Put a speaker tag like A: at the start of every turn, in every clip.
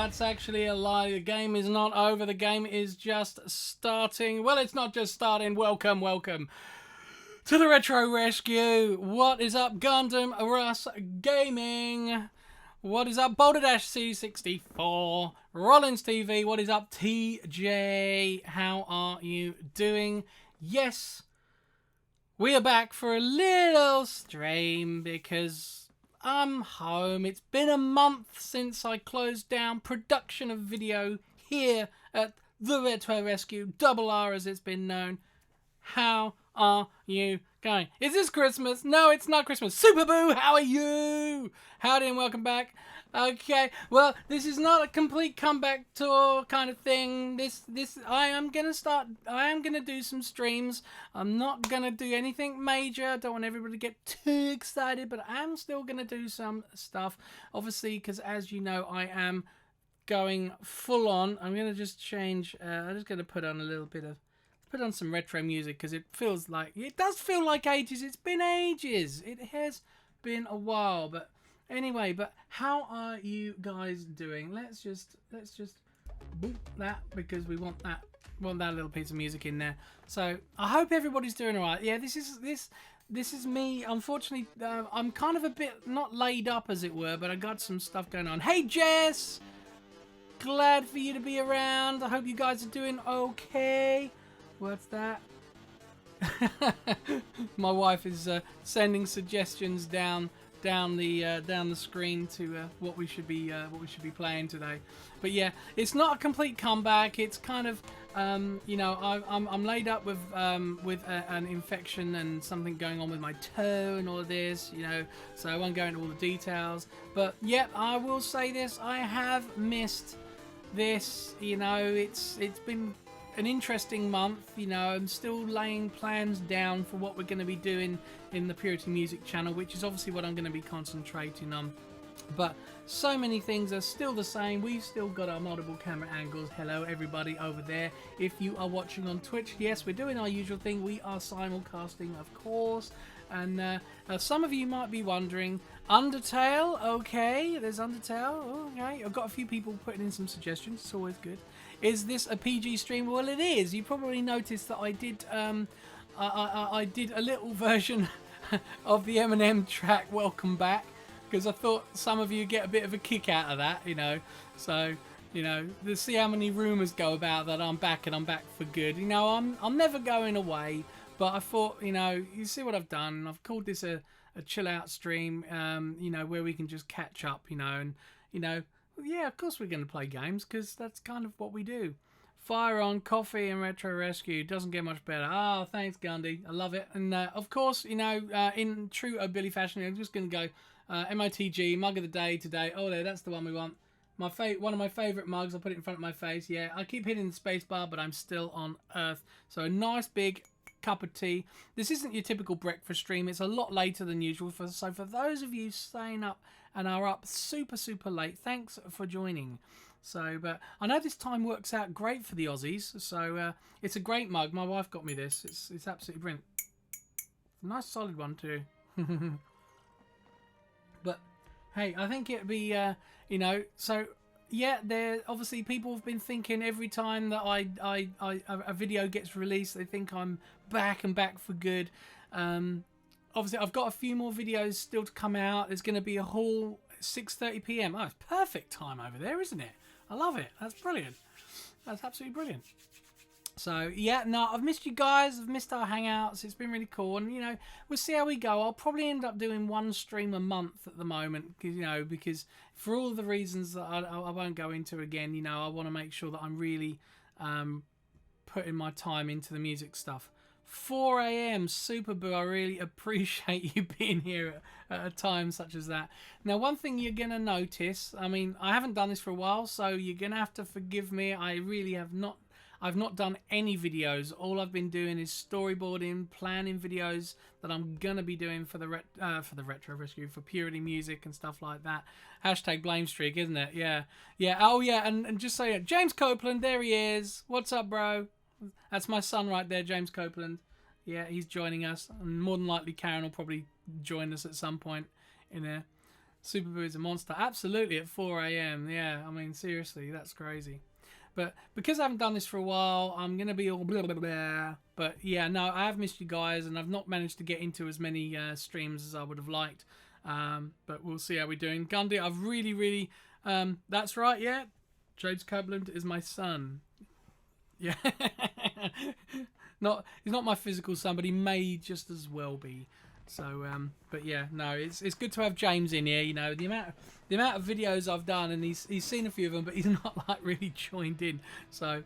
A: That's actually a lie. The game is not over. The game is just starting. Well, it's not just starting. Welcome to the Retro Rescue. What is up, Gundam Russ Gaming? What is up, Boulder Dash C64? Rollins TV. What is up, TJ? How are you doing? Yes, we are back for a little stream because I'm home. It's been a month since I closed down production of video here at the Retro Rescue, Double R as it's been known. How are you going? Is this Christmas? No, it's not Christmas. Super Boo, how are you? Howdy and welcome back. Okay, well, this is not a complete comeback tour kind of thing. I am gonna do some streams. I'm not gonna do anything major. I don't want everybody to get too excited, but I am still gonna do some stuff. Obviously, because as you know, I am going full on. I'm gonna just change. I'm just gonna put on a little bit of. Put on some retro music because it does feel like ages. It's been ages. It has been a while, but anyway. But how are you guys doing? Let's just boop that because we want that little piece of music in there. So I hope everybody's doing all right. Yeah, this is me. Unfortunately, I'm kind of a bit not laid up as it were, but I got some stuff going on. Hey Jess, glad for you to be around. I hope you guys are doing okay. What's that? My wife is sending suggestions down the screen to what we should be playing today. But yeah, it's not a complete comeback. It's kind of you know, I'm laid up with an infection and something going on with my toe and all of this, you know. So I won't go into all the details. But yeah, I will say this: I have missed this. You know, it's been an interesting month. You know, I'm still laying plans down for what we're going to be doing in the Purity Music channel, which is obviously what I'm going to be concentrating on. But so many things are still the same. We've still got our multiple camera angles. Hello everybody over there. If you are watching on Twitch, yes, we're doing our usual thing. We are simulcasting, of course. And some of you might be wondering, Undertale, okay, there's Undertale, okay. I've got a few people putting in some suggestions. It's always good. Is this a PG stream? Well, it is. You probably noticed that I did I did a little version of the Eminem track Welcome Back, because I thought some of you get a bit of a kick out of that, you know. So, you know, to see how many rumours go about that I'm back and I'm back for good. You know, I'm never going away, but I thought, you know, you see what I've done. I've called this a chill out stream, you know, where we can just catch up, you know, and, you know, yeah, of course we're going to play games because that's kind of what we do. Fire on, coffee and Retro Rescue. Doesn't get much better. Oh, thanks, Gundy. I love it. And, of course, you know, in true O'Billy fashion, I'm just going to go MOTG, mug of the day today. Oh, there, that's the one we want. One of my favourite mugs. I'll put it in front of my face. Yeah, I keep hitting the space bar, but I'm still on Earth. So a nice big cup of tea. This isn't your typical breakfast stream. It's a lot later than usual. So for those of you staying up and are up super late, thanks for joining. So, but I know this time works out great for the Aussies. So it's a great mug. My wife got me this. It's absolutely brilliant. Nice solid one too. But hey, I think it'd be you know, so yeah, there obviously people have been thinking every time that a video gets released, they think I'm back and back for good. Obviously, I've got a few more videos still to come out. There's going to be a haul at 6:30 p.m. Oh, it's perfect time over there, isn't it? I love it. That's brilliant. That's absolutely brilliant. So, yeah, no, I've missed you guys. I've missed our hangouts. It's been really cool. And, you know, we'll see how we go. I'll probably end up doing one stream a month at the moment, you know, because for all the reasons that I won't go into again, you know, I want to make sure that I'm really putting my time into the music stuff. 4 a.m. Super Boo, I really appreciate you being here at a time such as that. Now, one thing you're going to notice, I mean, I haven't done this for a while, so you're going to have to forgive me. I really have not. I've not done any videos. All I've been doing is storyboarding, planning videos that I'm going to be doing for the Retro Rescue, for Purity Music and stuff like that. Hashtag blame streak, isn't it? Yeah. Yeah. Oh, yeah. And just so James Copeland, there he is. What's up, bro? That's my son right there, James Copeland. Yeah, he's joining us. And more than likely, Karen will probably join us at some point in there. Super Boo is a monster. Absolutely, at 4 a.m. Yeah, I mean, seriously, that's crazy. But because I haven't done this for a while, I'm going to be all blah, blah, blah. But yeah, no, I have missed you guys, and I've not managed to get into as many streams as I would have liked. But we'll see how we're doing. Gundy, I've really, that's right, yeah. James Copeland is my son. Yeah. He's not my physical son, but he may just as well be. So, but yeah, no, it's good to have James in here. You know, the amount of videos I've done, and he's seen a few of them, but he's not like really joined in. So,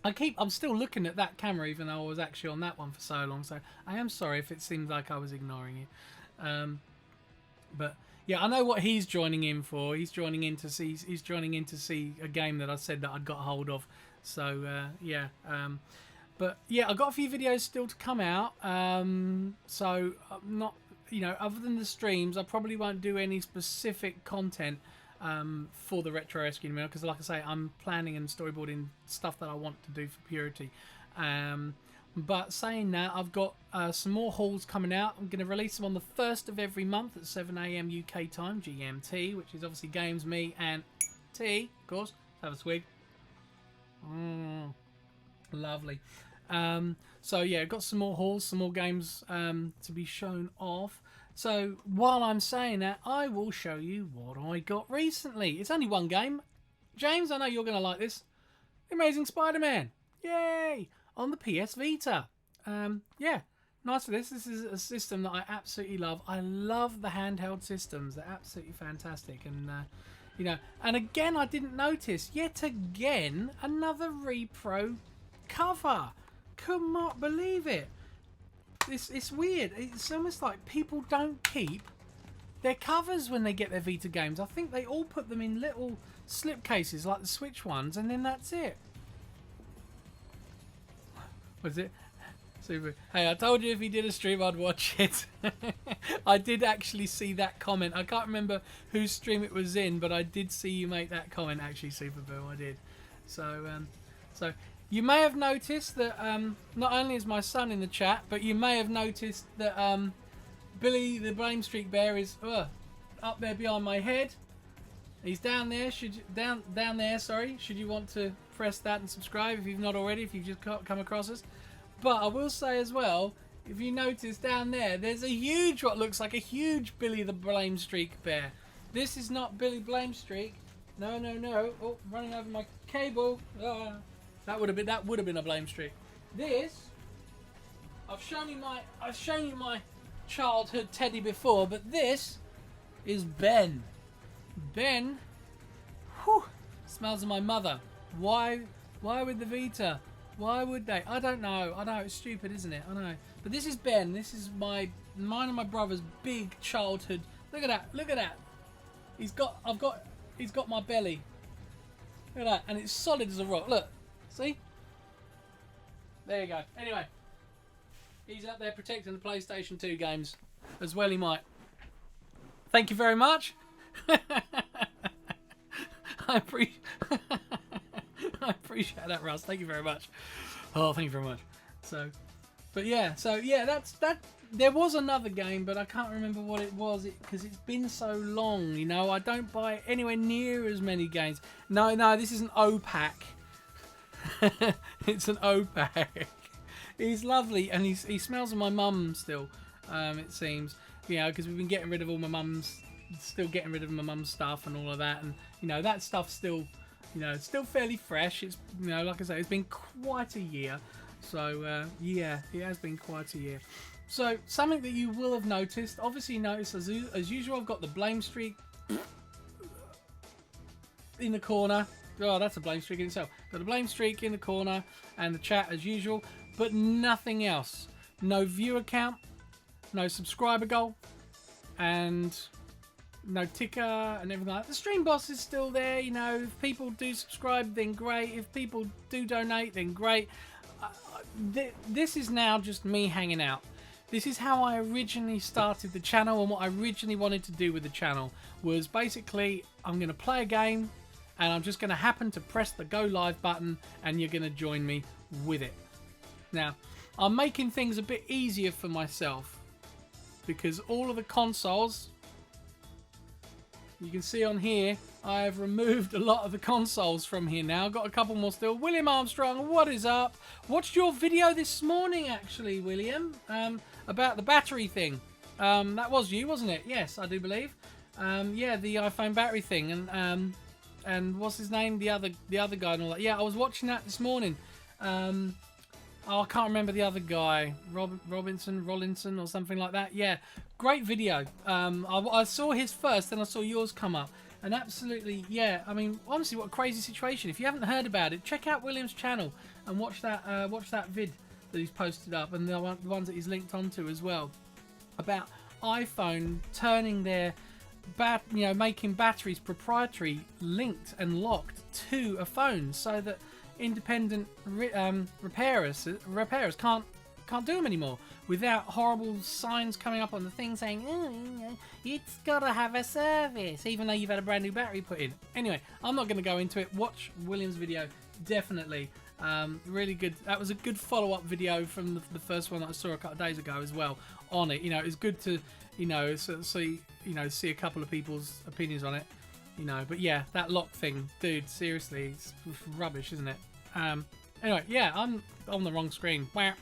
A: I'm still looking at that camera, even though I was actually on that one for so long. So, I am sorry if it seems like I was ignoring you. But yeah, I know what he's joining in for. He's joining in to see a game that I said that I'd got hold of. So yeah. But yeah, I've got a few videos still to come out. So I'm not, other than the streams, I probably won't do any specific content for the Retro Rescue Mill, because like I say, I'm planning and storyboarding stuff that I want to do for Purity. But saying that, I've got some more hauls coming out. I'm going to release them on the 1st of every month at 7 a.m. UK time, GMT, which is obviously games, me, and tea, of course. Let's have a swig. Lovely. So yeah, got some more hauls, some more games to be shown off. So while I'm saying that, I will show you what I got recently. It's only one game. James, I know you're going to like this. Amazing Spider-Man. Yay! On the PS Vita. Yeah, nice for this. This is a system that I absolutely love. I love the handheld systems. They're absolutely fantastic. And, and again, I didn't notice. Yet again, another Repro cover. Could not believe it. It's weird. It's almost like people don't keep their covers when they get their Vita games. I think they all put them in little slipcases like the Switch ones, and then that's it. Was it? Super. Hey, I told you if he did a stream, I'd watch it. I did actually see that comment. I can't remember whose stream it was in, but I did see you make that comment, actually, Super Boo. I did. So you may have noticed that not only is my son in the chat, but you may have noticed that Billy the Blame Streak Bear is up there behind my head. He's down there. Down there. Sorry. Should you want to press that and subscribe if you've not already? If you've just come across us. But I will say as well, if you notice down there, there's what looks like a huge Billy the Blame Streak Bear. This is not Billy Blame Streak. No. Oh, running over my cable. That would have been a blame streak. This, I've shown you my childhood teddy before, but this is Ben. Ben, smells of my mother. Why with the Vita? Why would they? I don't know. I know, it's stupid, isn't it? I know. But this is Ben. This is mine and my brother's big childhood. Look at that. He's got my belly. Look at that. And it's solid as a rock. Look. See? There you go. Anyway. He's up there protecting the PlayStation 2 games. As well he might. Thank you very much. I appreciate that, Russ. Thank you very much. Oh, thank you very much. But yeah, that's that. There was another game, but I can't remember what it was because it's been so long. I don't buy anywhere near as many games. No, this is an O-Pack. It's an O-Pack. He's lovely, and he smells of my mum still. It seems, because we've been getting rid of all my mum's. Still getting rid of my mum's stuff and all of that, and that stuff's still it's still fairly fresh. It's like I say, it's been quite a year, so yeah, it has been quite a year. So something that you will have noticed, obviously noticed as usual, I've got the blame streak in the corner. Oh, that's a blame streak in itself. Got the blame streak in the corner and the chat as usual, but nothing else. No viewer count, no subscriber goal, and no ticker and everything like that. The stream boss is still there. If people do subscribe, then great. If people do donate, then great. This is now just me hanging out. This is how I originally started the channel, and what I originally wanted to do with the channel was basically I'm going to play a game and I'm just going to happen to press the go live button and you're going to join me with it. Now, I'm making things a bit easier for myself because all of the consoles You can see on here, I have removed a lot of the consoles from here now. Got a couple more still. William Armstrong, what is up? Watched your video this morning, actually, William, about the battery thing. That was you, wasn't it? Yes, I do believe. Yeah, the iPhone battery thing, and what's his name? The other guy and all that. Yeah, I was watching that this morning. Oh, I can't remember the other guy, Rollinson or something like that. Yeah, great video. I saw his first, then I saw yours come up, and absolutely, yeah. I mean, honestly, what a crazy situation. If you haven't heard about it, check out William's channel and watch that vid that he's posted up, and the ones that he's linked onto as well, about iPhone turning their making batteries proprietary, linked and locked to a phone, so that independent repairers can't do them anymore without horrible signs coming up on the thing saying, oh, it's got to have a service, even though you've had a brand new battery put in. Anyway, I'm not going to go into it. Watch William's video, definitely. Really good. That was a good follow-up video from the first one that I saw a couple of days ago as well on it. It's good to see a couple of people's opinions on it. But yeah, that lock thing, dude, seriously, it's rubbish, isn't it? Anyway, yeah, I'm on the wrong screen. Wow.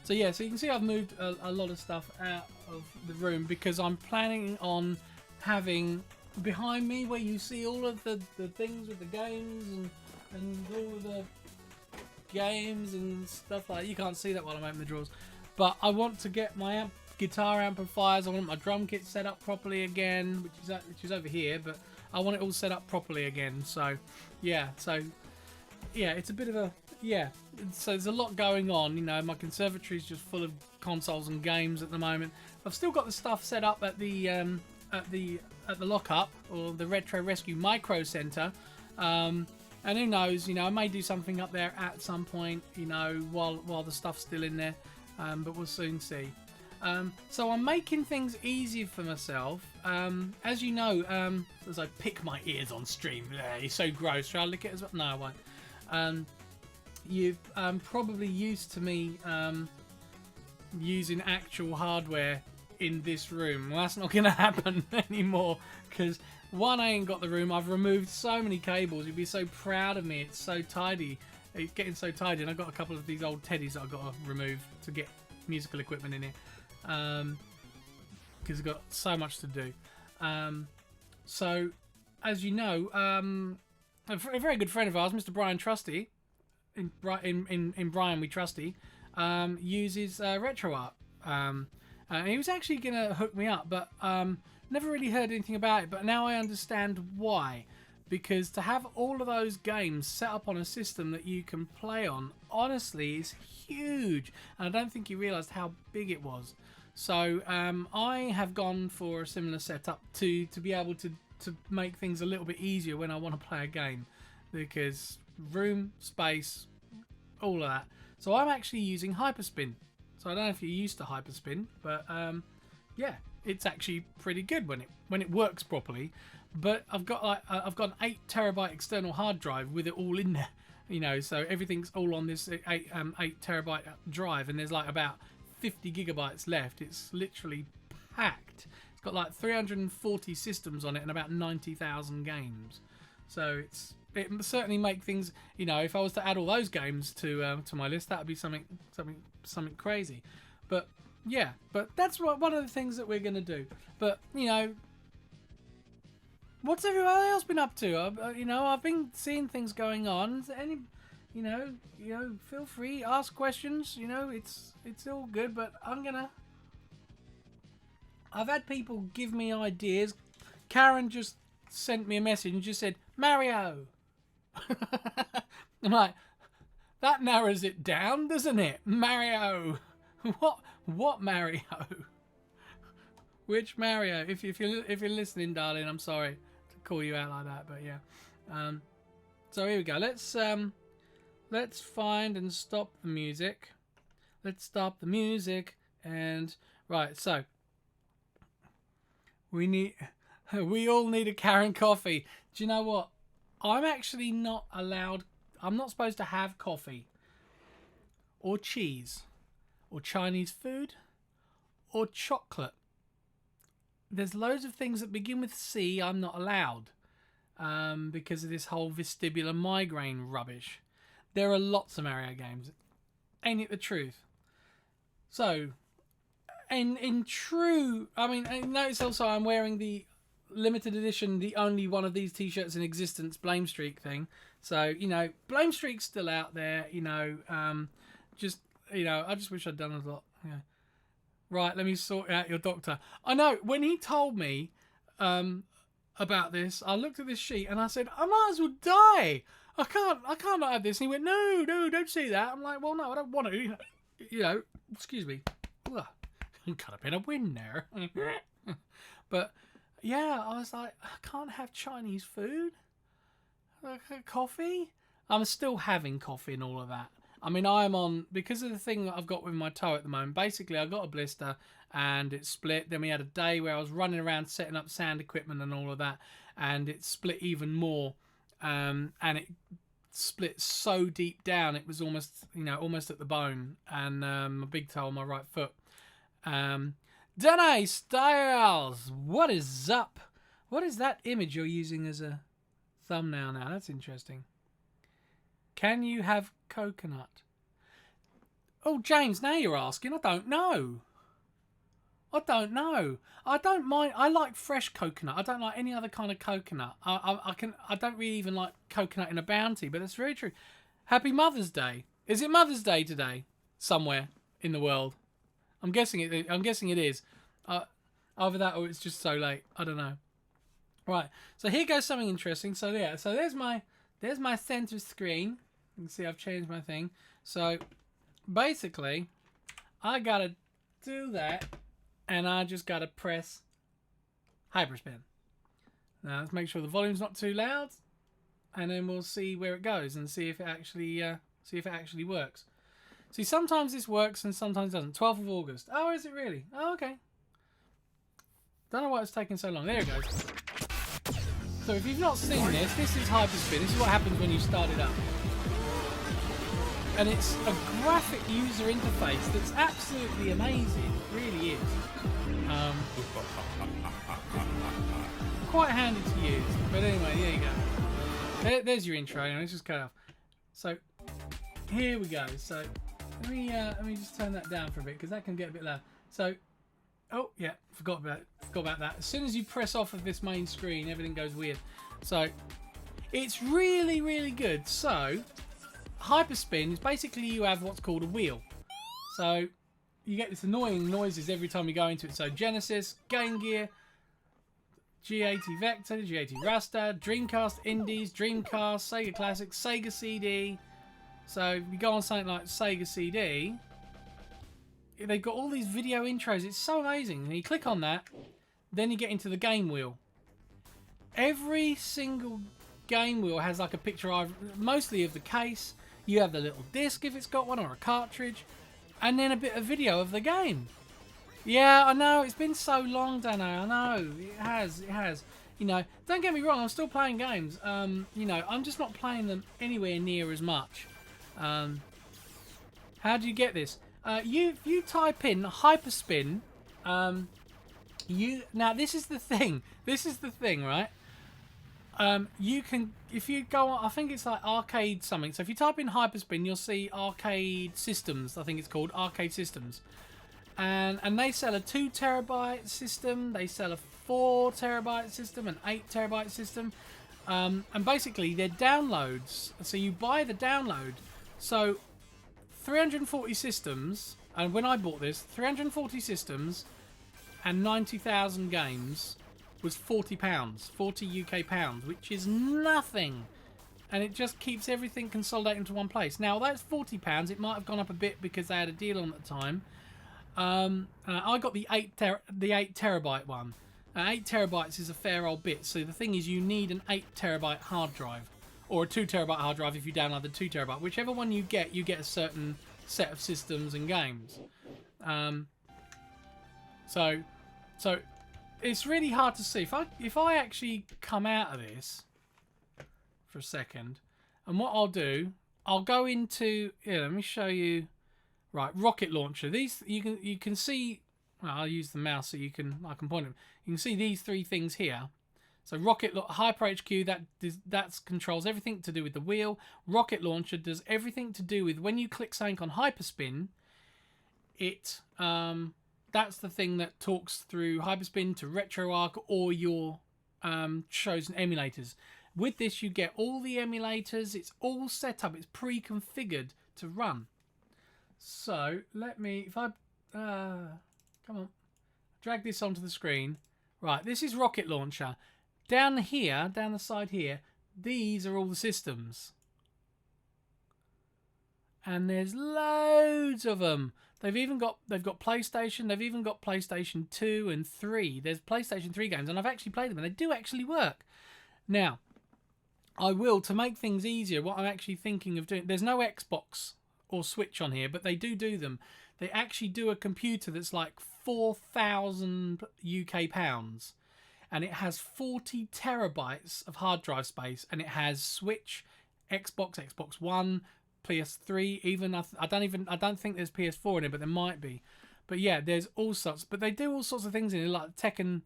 A: So yeah, so you can see I've moved a lot of stuff out of the room because I'm planning on having behind me where you see all of the things with the games and all of the games and stuff like that. You can't see that while I'm opening the drawers. But I want to get my guitar amplifiers. I want my drum kit set up properly again, which is over here, but I want it all set up properly again. So yeah, it's a bit of a so there's a lot going on. My conservatory is just full of consoles and games at the moment. I've still got the stuff set up at the lockup, or the Retro Rescue Micro Center, and who knows, I may do something up there at some point, while the stuff's still in there, but we'll soon see. So I'm making things easier for myself. As you know, as I pick my ears on stream, it's so gross. Shall I lick it as well? No, I won't. You've probably used to me using actual hardware in this room. Well, that's not going to happen anymore because, one, I ain't got the room. I've removed so many cables. You'd be so proud of me. It's so tidy. It's getting so tidy. And I've got a couple of these old teddies that I've got to remove to get musical equipment in here. Because I've got so much to do. So, as you know, a very good friend of ours, Mr. Brian Trusty, in Brian We Trusty, uses RetroArt. And he was actually going to hook me up, but never really heard anything about it. But now I understand why. Because to have all of those games set up on a system that you can play on, honestly, is huge. And I don't think he realised how big it was. So I have gone for a similar setup to be able to make things a little bit easier when I want to play a game. Because room, space, all of that. So I'm actually using HyperSpin. So I don't know if you're used to HyperSpin, but yeah, it's actually pretty good when it works properly. But I've got an 8 terabyte external hard drive with it all in there, so everything's all on this 8 terabyte drive, and there's like about 50 gigabytes left. It's literally packed. It's got like 340 systems on it and about 90,000 games. So it certainly make things, if I was to add all those games to my list, that would be something crazy. But yeah, but that's one of the things that we're gonna do. But what's everybody else been up to? I've been seeing things going on. Any, feel free, ask questions. It's all good. But I've had people give me ideas. Karen just sent me a message and just said, Mario. I'm like, that narrows it down, doesn't it? Mario. What Mario? Which Mario? If you're listening, darling, I'm sorry to call you out like that, but yeah. So here we go. Let's find and stop the music. Let's stop the music and right. So we all need a Karen coffee. Do you know what? I'm actually not allowed. I'm not supposed to have coffee or cheese or Chinese food or chocolate there's loads of things that begin with C I'm not allowed because of this whole vestibular migraine rubbish. There are lots of Mario games. Ain't it the truth? So, in true... I mean, notice also I'm wearing the limited edition, the only one of these t-shirts in existence, Blame Streak thing. So, you know, Blame Streak's still out there, you know. Just, you know, I just wish I'd done a lot. Yeah. Right, let me sort out your doctor. I know, when he told me about this, I looked at this sheet and I said, I might as well die. I can't not have this. And he went, no, don't say that. I'm like, well, no, I don't want to. You know, excuse me. Ugh, cut up in a win there. But, yeah, I was like, I can't have Chinese food? Coffee? I'm still having coffee and all of that. I mean, I am on, because of the thing that I've got with my toe at the moment, basically I got a blister and it split. Then we had a day where I was running around setting up sound equipment and all of that, and it split even more. And it split so deep down, it was almost, you know, almost at the bone. And my big toe on my right foot. Danae Styles, what is up? What is that image you're using as a thumbnail now? That's interesting. Can you have coconut? Oh, James, now you're asking. I don't know. I don't mind. I like fresh coconut. I don't like any other kind of coconut. I don't really even like coconut in a Bounty, but that's very true. Happy Mother's Day. Is it Mother's Day today? Somewhere in the world. I'm guessing it is. Either that or it's just so late. I don't know. Right. So here goes something interesting. So yeah. So there's my center screen. You can see I've changed my thing. So basically, I gotta do that, and I just gotta press HyperSpin. Now let's make sure the volume's not too loud, and then we'll see where it goes and see if it actually works. See, sometimes this works and sometimes it doesn't. 12th of August. Oh, is it really? Oh, okay. Don't know why it's taking so long. There it goes. So if you've not seen this, this is HyperSpin. This is what happens when you start it up. And it's a graphic user interface that's absolutely amazing. It really is. Quite handy to use. But anyway, there you go. There's your intro. Let's just cut off. So here we go. So let me just turn that down for a bit because that can get a bit loud. So, oh yeah, forgot about that. As soon as you press off of this main screen, everything goes weird. So it's really, really good. So HyperSpin is basically you have what's called a wheel. So you get this annoying noises every time you go into it. So Genesis, Game Gear, G80 Vector, G80 Raster, Dreamcast Indies, Dreamcast, Sega Classics, Sega CD. So if you go on something like Sega CD, they've got all these video intros. It's so amazing. And you click on that, then you get into the game wheel. Every single game wheel has like a picture of, mostly of the case. You have the little disc if it's got one, or a cartridge, and then a bit of video of the game. Yeah, I know, it's been so long, Dano. I know, it has. You know, don't get me wrong, I'm still playing games. You know, I'm just not playing them anywhere near as much. How do you get this? You type in HyperSpin. Now this is the thing. This is the thing, right? You can, if you go on, I think it's like arcade something. So if you type in HyperSpin, you'll see Arcade Systems. I think it's called Arcade Systems, and they sell a 2 terabyte system. They sell a 4 terabyte system, an 8 terabyte system, and basically they're downloads. So you buy the download. So 340 systems, and when I bought this, 340 systems and 90,000 games was £40, 40 UK pounds, which is nothing. And it just keeps everything consolidated into one place. Now, that's £40. It might have gone up a bit because they had a deal on at the time. I got the 8 terabyte one. 8 terabytes is a fair old bit. So the thing is, you need an 8 terabyte hard drive, or a 2 terabyte hard drive if you download the 2 terabyte. Whichever one you get a certain set of systems and games. So it's really hard to see. If I actually come out of this for a second, and what I'll do, I'll go into, let me show you. Right, rocket launcher. These you can see well, I'll use the mouse so I can point them. You can see these three things here. So Rocket Hyper HQ, that controls everything to do with the wheel. Rocket Launcher does everything to do with when you click something on HyperSpin. It that's the thing that talks through HyperSpin to RetroArch or your chosen emulators. With this, you get all the emulators. It's all set up. It's pre-configured to run. So let me, if I come on, drag this onto the screen. Right, this is Rocket Launcher. Down here, down the side here, these are all the systems. And there's loads of them. They've got PlayStation. They've even got PlayStation 2 and 3. There's PlayStation 3 games, and I've actually played them, and they do actually work. Now, I will, to make things easier, what I'm actually thinking of doing, there's no Xbox or Switch on here, but they do them. They actually do a computer that's like 4,000 UK pounds, and it has 40 terabytes of hard drive space, and it has Switch, Xbox, Xbox One, PS3, even I don't think there's PS4 in it, but there might be. But yeah, there's all sorts. But they do all sorts of things in it, like Tekken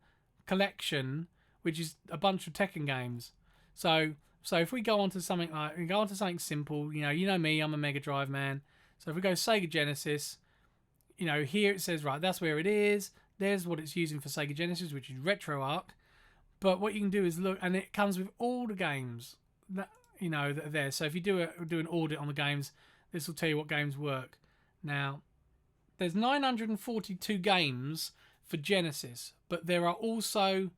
A: Collection, which is a bunch of Tekken games. So if we go on to something simple, you know me, I'm a Mega Drive man. So if we go Sega Genesis, here it says, right, that's where it is. There's what it's using for Sega Genesis, which is RetroArch. But what you can do is look, and it comes with all the games that that are there. So if you do an audit on the games, this will tell you what games work. Now, there's 942 games for Genesis, but there are also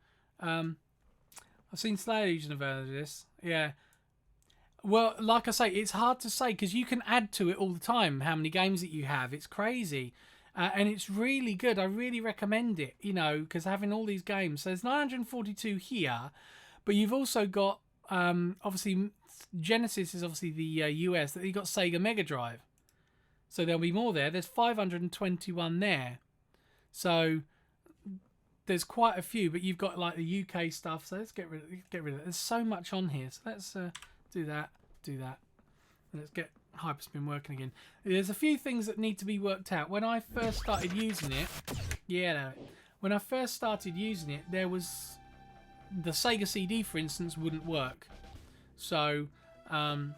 A: I've seen Slayer Legion of this. Yeah. Well, like I say, it's hard to say because you can add to it all the time how many games that you have. It's crazy. And it's really good. I really recommend it, because having all these games. So there's 942 here, but you've also got, obviously, Genesis is obviously the US. That you've got Sega Mega Drive. So there'll be more there. There's 521 there. So there's quite a few, but you've got like the UK stuff. So let's get rid of it. There's so much on here. So let's do that. Let's get HyperSpin working again. There's a few things that need to be worked out. When I first started using it, there was the Sega CD, for instance, wouldn't work. So, but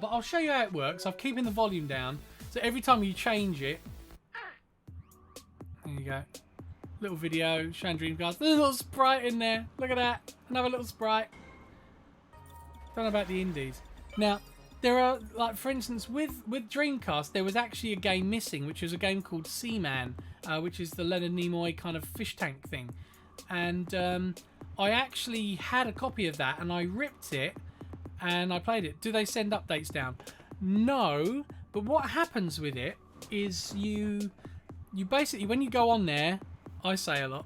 A: I'll show you how it works. I'm keeping the volume down, so every time you change it, there you go. Little video showing Dreamcast. There's a little sprite in there. Look at that. Another little sprite. Don't know about the indies. Now, there are, like, for instance, with Dreamcast, there was actually a game missing, which was a game called Seaman, which is the Leonard Nimoy kind of fish tank thing. And I actually had a copy of that, and I ripped it, and I played it. Do they send updates down? No, but what happens with it is you basically, when you go on there, I say a lot.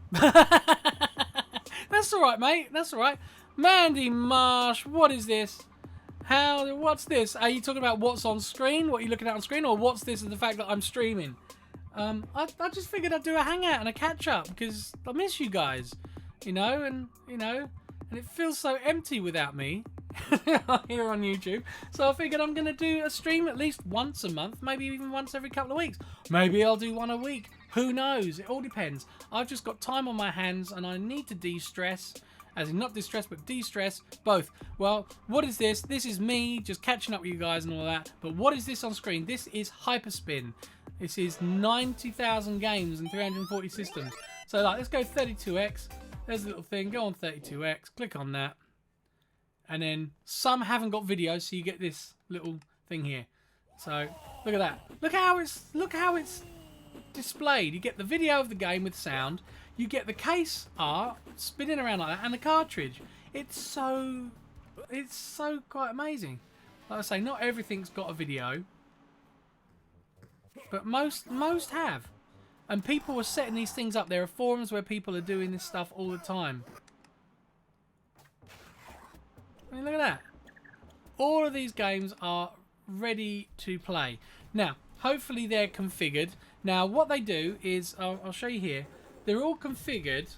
A: That's all right, mate. That's all right. Mandy Marsh, what is this? What's this? Are you talking about what's on screen? What are you looking at on screen? Or what's this and the fact that I'm streaming? I just figured I'd do a hangout and a catch up because I miss you guys, and it feels so empty without me here on YouTube. So I figured I'm going to do a stream at least once a month, maybe even once every couple of weeks. Maybe I'll do one a week. Who knows? It all depends. I've just got time on my hands and I need to de-stress. As in not distress, but de-stress, both. Well, what is this? This is me just catching up with you guys and all that. But what is this on screen? This is HyperSpin. This is 90,000 games and 340 systems. So like, let's go 32x. There's a little thing. Go on 32x. Click on that. And then some haven't got videos, so you get this little thing here. So look at that. Look how it's displayed. You get the video of the game with sound. You get the case art spinning around like that, and the cartridge. It's so quite amazing. Like I say, not everything's got a video, but most have. And people are setting these things up. There are forums where people are doing this stuff all the time. I mean, look at that. All of these games are ready to play. Now, hopefully they're configured. Now, what they do is, I'll show you here. They're all configured.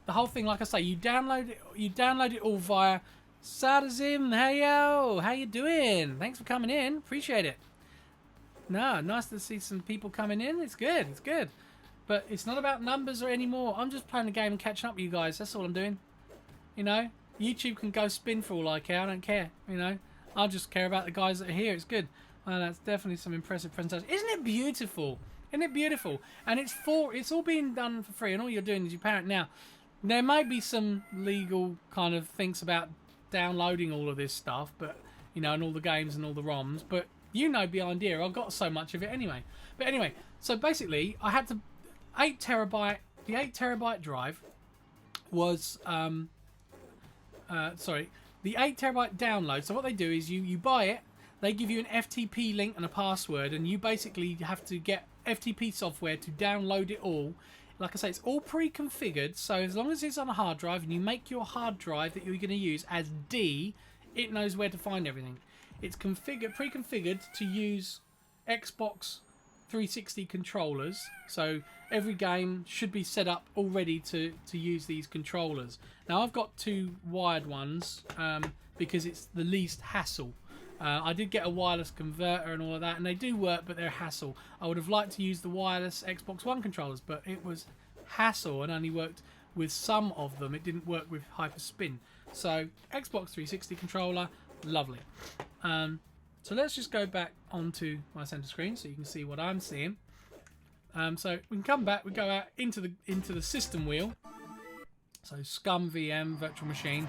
A: The whole thing, like I say, you download it all via Sadazim. Hey yo, how you doing? Thanks for coming in. Appreciate it. No, nice to see some people coming in. It's good. It's good. But it's not about numbers or anymore. I'm just playing the game and catching up with you guys. That's all I'm doing. You know, YouTube can go spin for all I care. I don't care. You know, I just care about the guys that are here. It's good. Well, that's definitely some impressive presentation. Isn't it beautiful? Isn't it beautiful? And it's all being done for free, and all you're doing is you parent. Now, there may be some legal kind of things about downloading all of this stuff, but you know, and all the games and all the ROMs, but you know behind here, I've got so much of it anyway. But anyway, so basically, I had to 8 terabyte. The 8 terabyte drive was the 8 terabyte download. So what they do is you buy it. They give you an FTP link and a password, and you basically have to get FTP software to download it all. Like I say, it's all pre-configured, so as long as it's on a hard drive and you make your hard drive that you're going to use as D, it knows where to find everything. It's pre-configured to use Xbox 360 controllers, so every game should be set up already to use these controllers. Now I've got 2 wired ones because it's the least hassle. I did get a wireless converter and all of that, and they do work, but they're hassle. I would have liked to use the wireless Xbox One controllers, but it was hassle and only worked with some of them. It didn't work with HyperSpin. So Xbox 360 controller, lovely. So let's just go back onto my center screen so you can see what I'm seeing. So we can come back. We go out into the system wheel. So Scum VM virtual machine.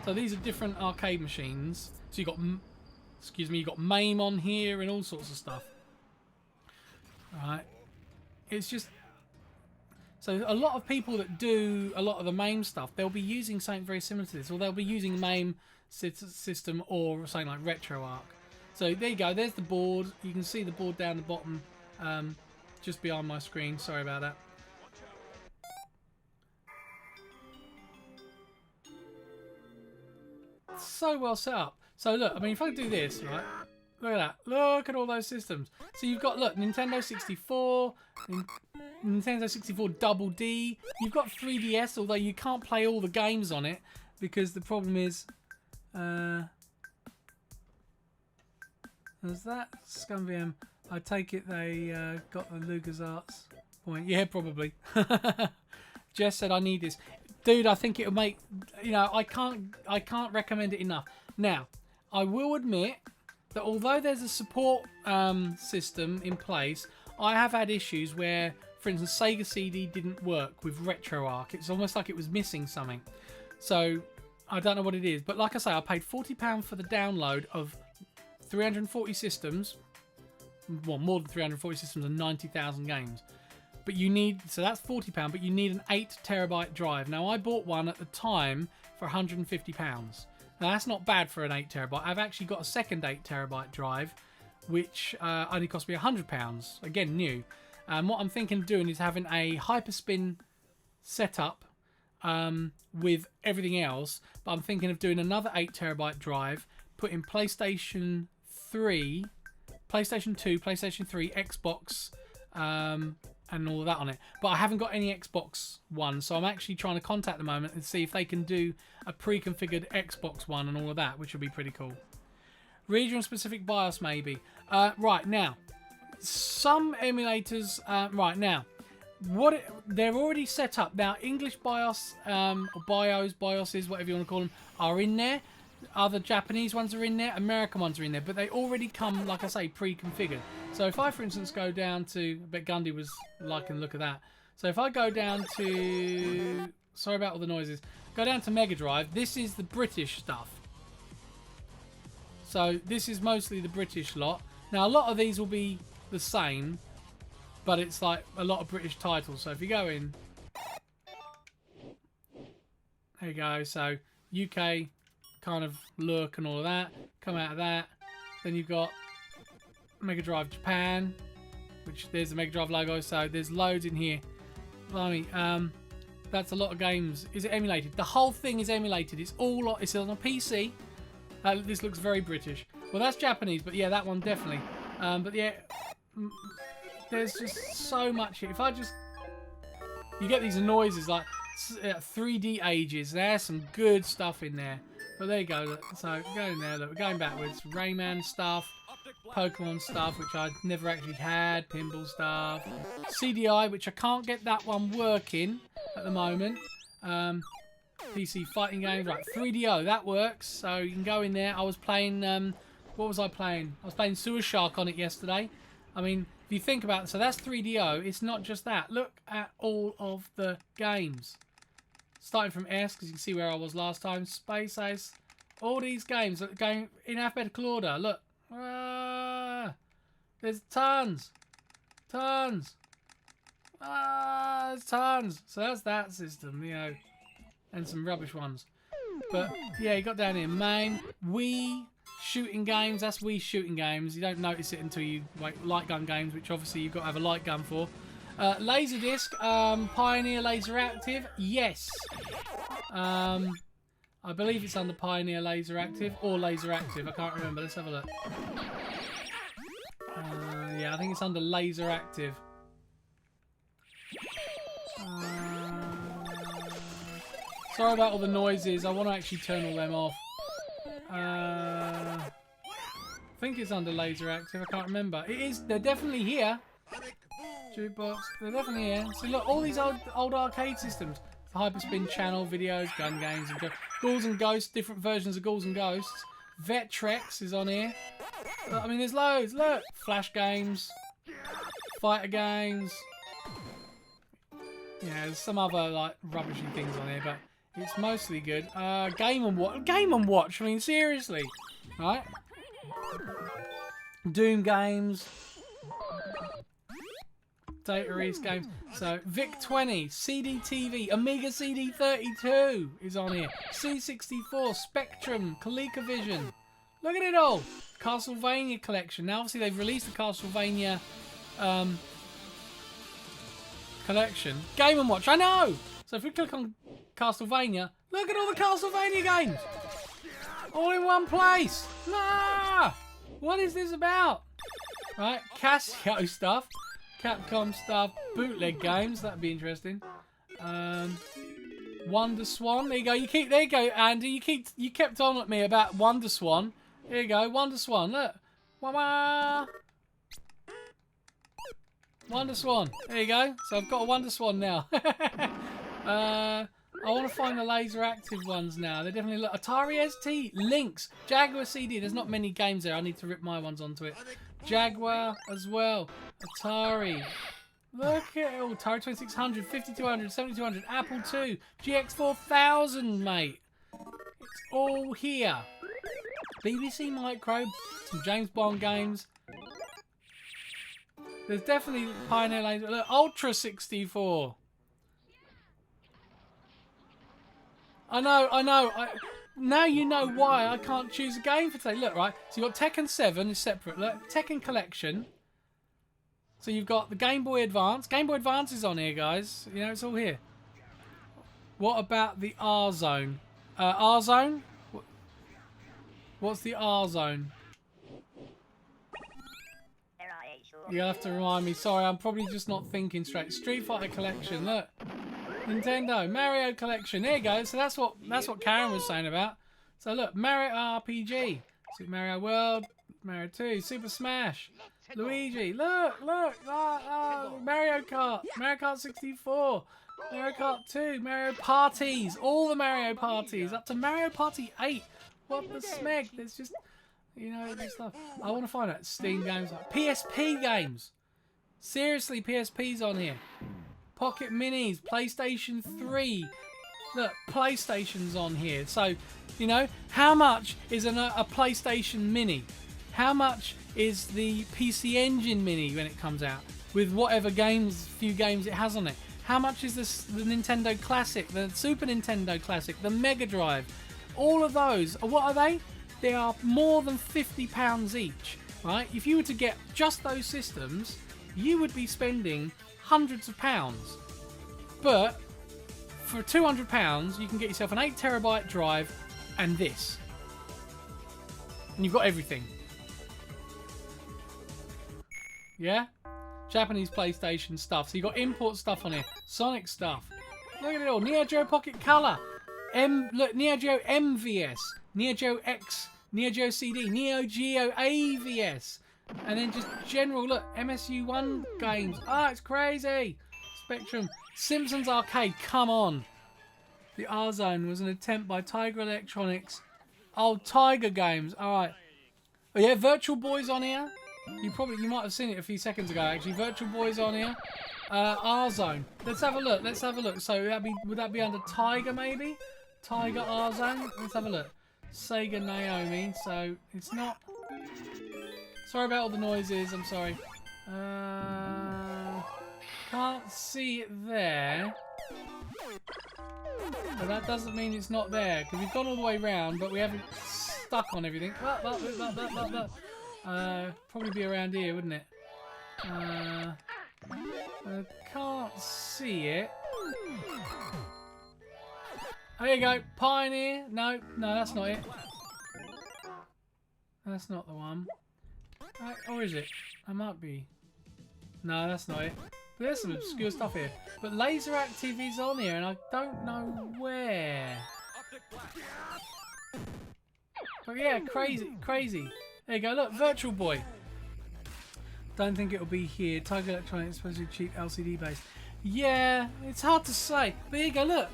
A: So these are different arcade machines. So you got you got MAME on here and all sorts of stuff. Alright. It's just... So a lot of people that do a lot of the MAME stuff, they'll be using something very similar to this, or they'll be using MAME system or something like RetroArch. So there you go, there's the board. You can see the board down the bottom, just behind my screen. Sorry about that. So well set up. So look, I mean, if I do this, right? Look at that. Look at all those systems. So you've got, look, Nintendo 64, Nintendo 64 Double D. You've got 3DS, although you can't play all the games on it because the problem is, there's that Scum VM. I take it they got the LucasArts point. Yeah, probably. Jess said I need this, dude. I think it'll make, you know, I can't recommend it enough. Now, I will admit that although there's a support system in place, I have had issues where, for instance, Sega CD didn't work with RetroArch. It's almost like it was missing something. So I don't know what it is, but like I say, I paid £40 for the download of 340 systems. Well, more than 340 systems and 90,000 games. But you need, so that's £40, but you need an 8 terabyte drive. Now I bought one at the time for £150. Now that's not bad for an 8 terabyte. I've actually got a second 8 terabyte drive, which only cost me £100. Again, new. What I'm thinking of doing is having a HyperSpin setup with everything else. But I'm thinking of doing another 8 terabyte drive, putting PlayStation 3, PlayStation 2, PlayStation 3, Xbox, and all of that on it. But I haven't got any Xbox One, so I'm actually trying to contact the moment and see if they can do a pre-configured Xbox One and all of that, which would be pretty cool. Regional-specific BIOS, maybe. Right, now, some emulators, right, now, they're already set up. Now, English BIOS, or BIOSes, whatever you want to call them, are in there. Other Japanese ones are in there, American ones are in there, but they already come, like I say, pre-configured. So if I, for instance, go down to, I bet Gundy was liking the look of that. So if I go down to, sorry about all the noises, go down to Mega Drive, this is the British stuff. So this is mostly the British lot. Now a lot of these will be the same, but it's like a lot of British titles. So if you go in, there you go, so UK kind of look and all of that, come out of that. Then you've got Mega Drive Japan, which there's the Mega Drive logo, so there's loads in here. Blimey, that's a lot of games. Is it emulated? The whole thing is emulated. It's all, it's on a PC. This looks very British. Well, that's Japanese, but yeah, that one definitely. But yeah, there's just so much here. If I just, you get these noises like 3D ages. There's some good stuff in there. But there you go. Look. So go in there. Look, we're going backwards. Rayman stuff. Pokemon stuff, which I never actually had, pinball stuff, CDI, which I can't get that one working at the moment. PC fighting games, like 3DO, that works, so you can go in there. I was playing, what was I playing? I was playing Sewer Shark on it yesterday. I mean, if you think about it, so that's 3DO, it's not just that. Look at all of the games. Starting from S, because you can see where I was last time, Space Ace, all these games that are going in alphabetical order. Look, there's tons. There's tons. So that's that system, you know, and some rubbish ones. But yeah, you got down here, main, Wii shooting games. That's Wii shooting games. You don't notice it until you like light gun games, which obviously you've got to have a light gun for. Laserdisc, Pioneer Laser Active, yes. I believe it's under Pioneer Laser Active or Laser Active. I can't remember. Let's have a look. Yeah, I think it's under Laser Active. Sorry about all the noises. I want to actually turn all them off. I think it's under Laser Active. I can't remember. It is. They're definitely here. Jukebox. They're definitely here. So look, all these old arcade systems. The HyperSpin channel, videos, gun games, and Ghouls and Ghosts. Different versions of Ghouls and Ghosts. Vectrex is on here. I mean, there's loads. Look, Flash games, fighter games. Yeah, there's some other like rubbishy things on here, but it's mostly good. Game and Watch. I mean, seriously, right? Doom games, Data East games. So Vic 20, CD-TV, Amiga CD32 is on here. C64, Spectrum, ColecoVision. Look at it all. Castlevania collection. Now, obviously, they've released the Castlevania collection. Game & Watch, I know! So if we click on Castlevania, look at all the Castlevania games! All in one place! Nah! What is this about? Right, Casio stuff, Capcom stuff, bootleg games, that'd be interesting. Wonder Swan, there you go. There you go, Andy. You kept on at me about Wonder Swan. Here you go, Wonder Swan. Look, Wonder Swan. There you go. So I've got a Wonder Swan now. I want to find the laser active ones now. They definitely look. Atari ST, Lynx, Jaguar CD. There's not many games there. I need to rip my ones onto it. Jaguar as well. Atari. Look at it all. Atari 2600, 5200, 7200, Apple II, GX 4000, mate. It's all here. BBC Micro, some James Bond games. There's definitely Pioneer Laser. Look, Ultra 64. I know. Now you know why I can't choose a game for today. Look, right. So you've got Tekken 7 is separate. Look, Tekken Collection. So you've got the Game Boy Advance. Game Boy Advance is on here, guys. You know, it's all here. What about the R-Zone? R-Zone? What's the R-Zone? You'll have to remind me. Sorry, I'm probably just not thinking straight. Street Fighter Collection, look. Nintendo, Mario Collection. There you go. So that's what Karen was saying about. So look, Mario RPG, Super Mario World, Mario 2, Super Smash, Luigi. Look, Mario Kart 64, Mario Kart 2, Mario Parties, all the Mario Parties, up to Mario Party 8. What the smeg? There's just, you know, this stuff. I want to find out Steam games, like PSP games. Seriously, PSP's on here. Pocket Minis, PlayStation 3. Look, PlayStation's on here. So, you know, how much is a PlayStation Mini? How much is the PC Engine Mini when it comes out? With whatever few games it has on it. How much is the Nintendo Classic, the Super Nintendo Classic, the Mega Drive? All of those, what are they? They are more than £50 each, right? If you were to get just those systems, you would be spending hundreds of pounds. But for £200, you can get yourself an 8TB drive and this. And you've got everything. Yeah? Japanese PlayStation stuff. So you've got import stuff on here. Sonic stuff. Look at it all. Neo Geo Pocket Color. Look, Neo Geo MVS. Neo Geo X. Neo Geo CD. Neo Geo AVS. And then just general, look, MSU1 games. Ah, it's crazy. Spectrum. Simpsons Arcade, come on. The R-Zone was an attempt by Tiger Electronics. Oh, Tiger Games. All right. Oh, yeah, Virtual Boy's on here. You might have seen it a few seconds ago, actually. Virtual Boy's on here. R-Zone. Let's have a look. Let's have a look. So would that be under Tiger, maybe? Tiger R-Zone? Let's have a look. Sega Naomi. So it's not... Sorry about all the noises. I'm sorry. Can't see it there. But that doesn't mean it's not there, because we've gone all the way round, but we haven't stuck on everything. Probably be around here, wouldn't it? I can't see it. There you go, Pioneer. No, that's not it. That's not the one. Or is it? I might be. No, that's not it. But there's some obscure stuff here. But Laser Active is on here, and I don't know where. But yeah, crazy. There you go, look, Virtual Boy. Don't think it'll be here. Tiger Electronics is supposed to be cheap LCD based. Yeah, it's hard to say. But there you go, look.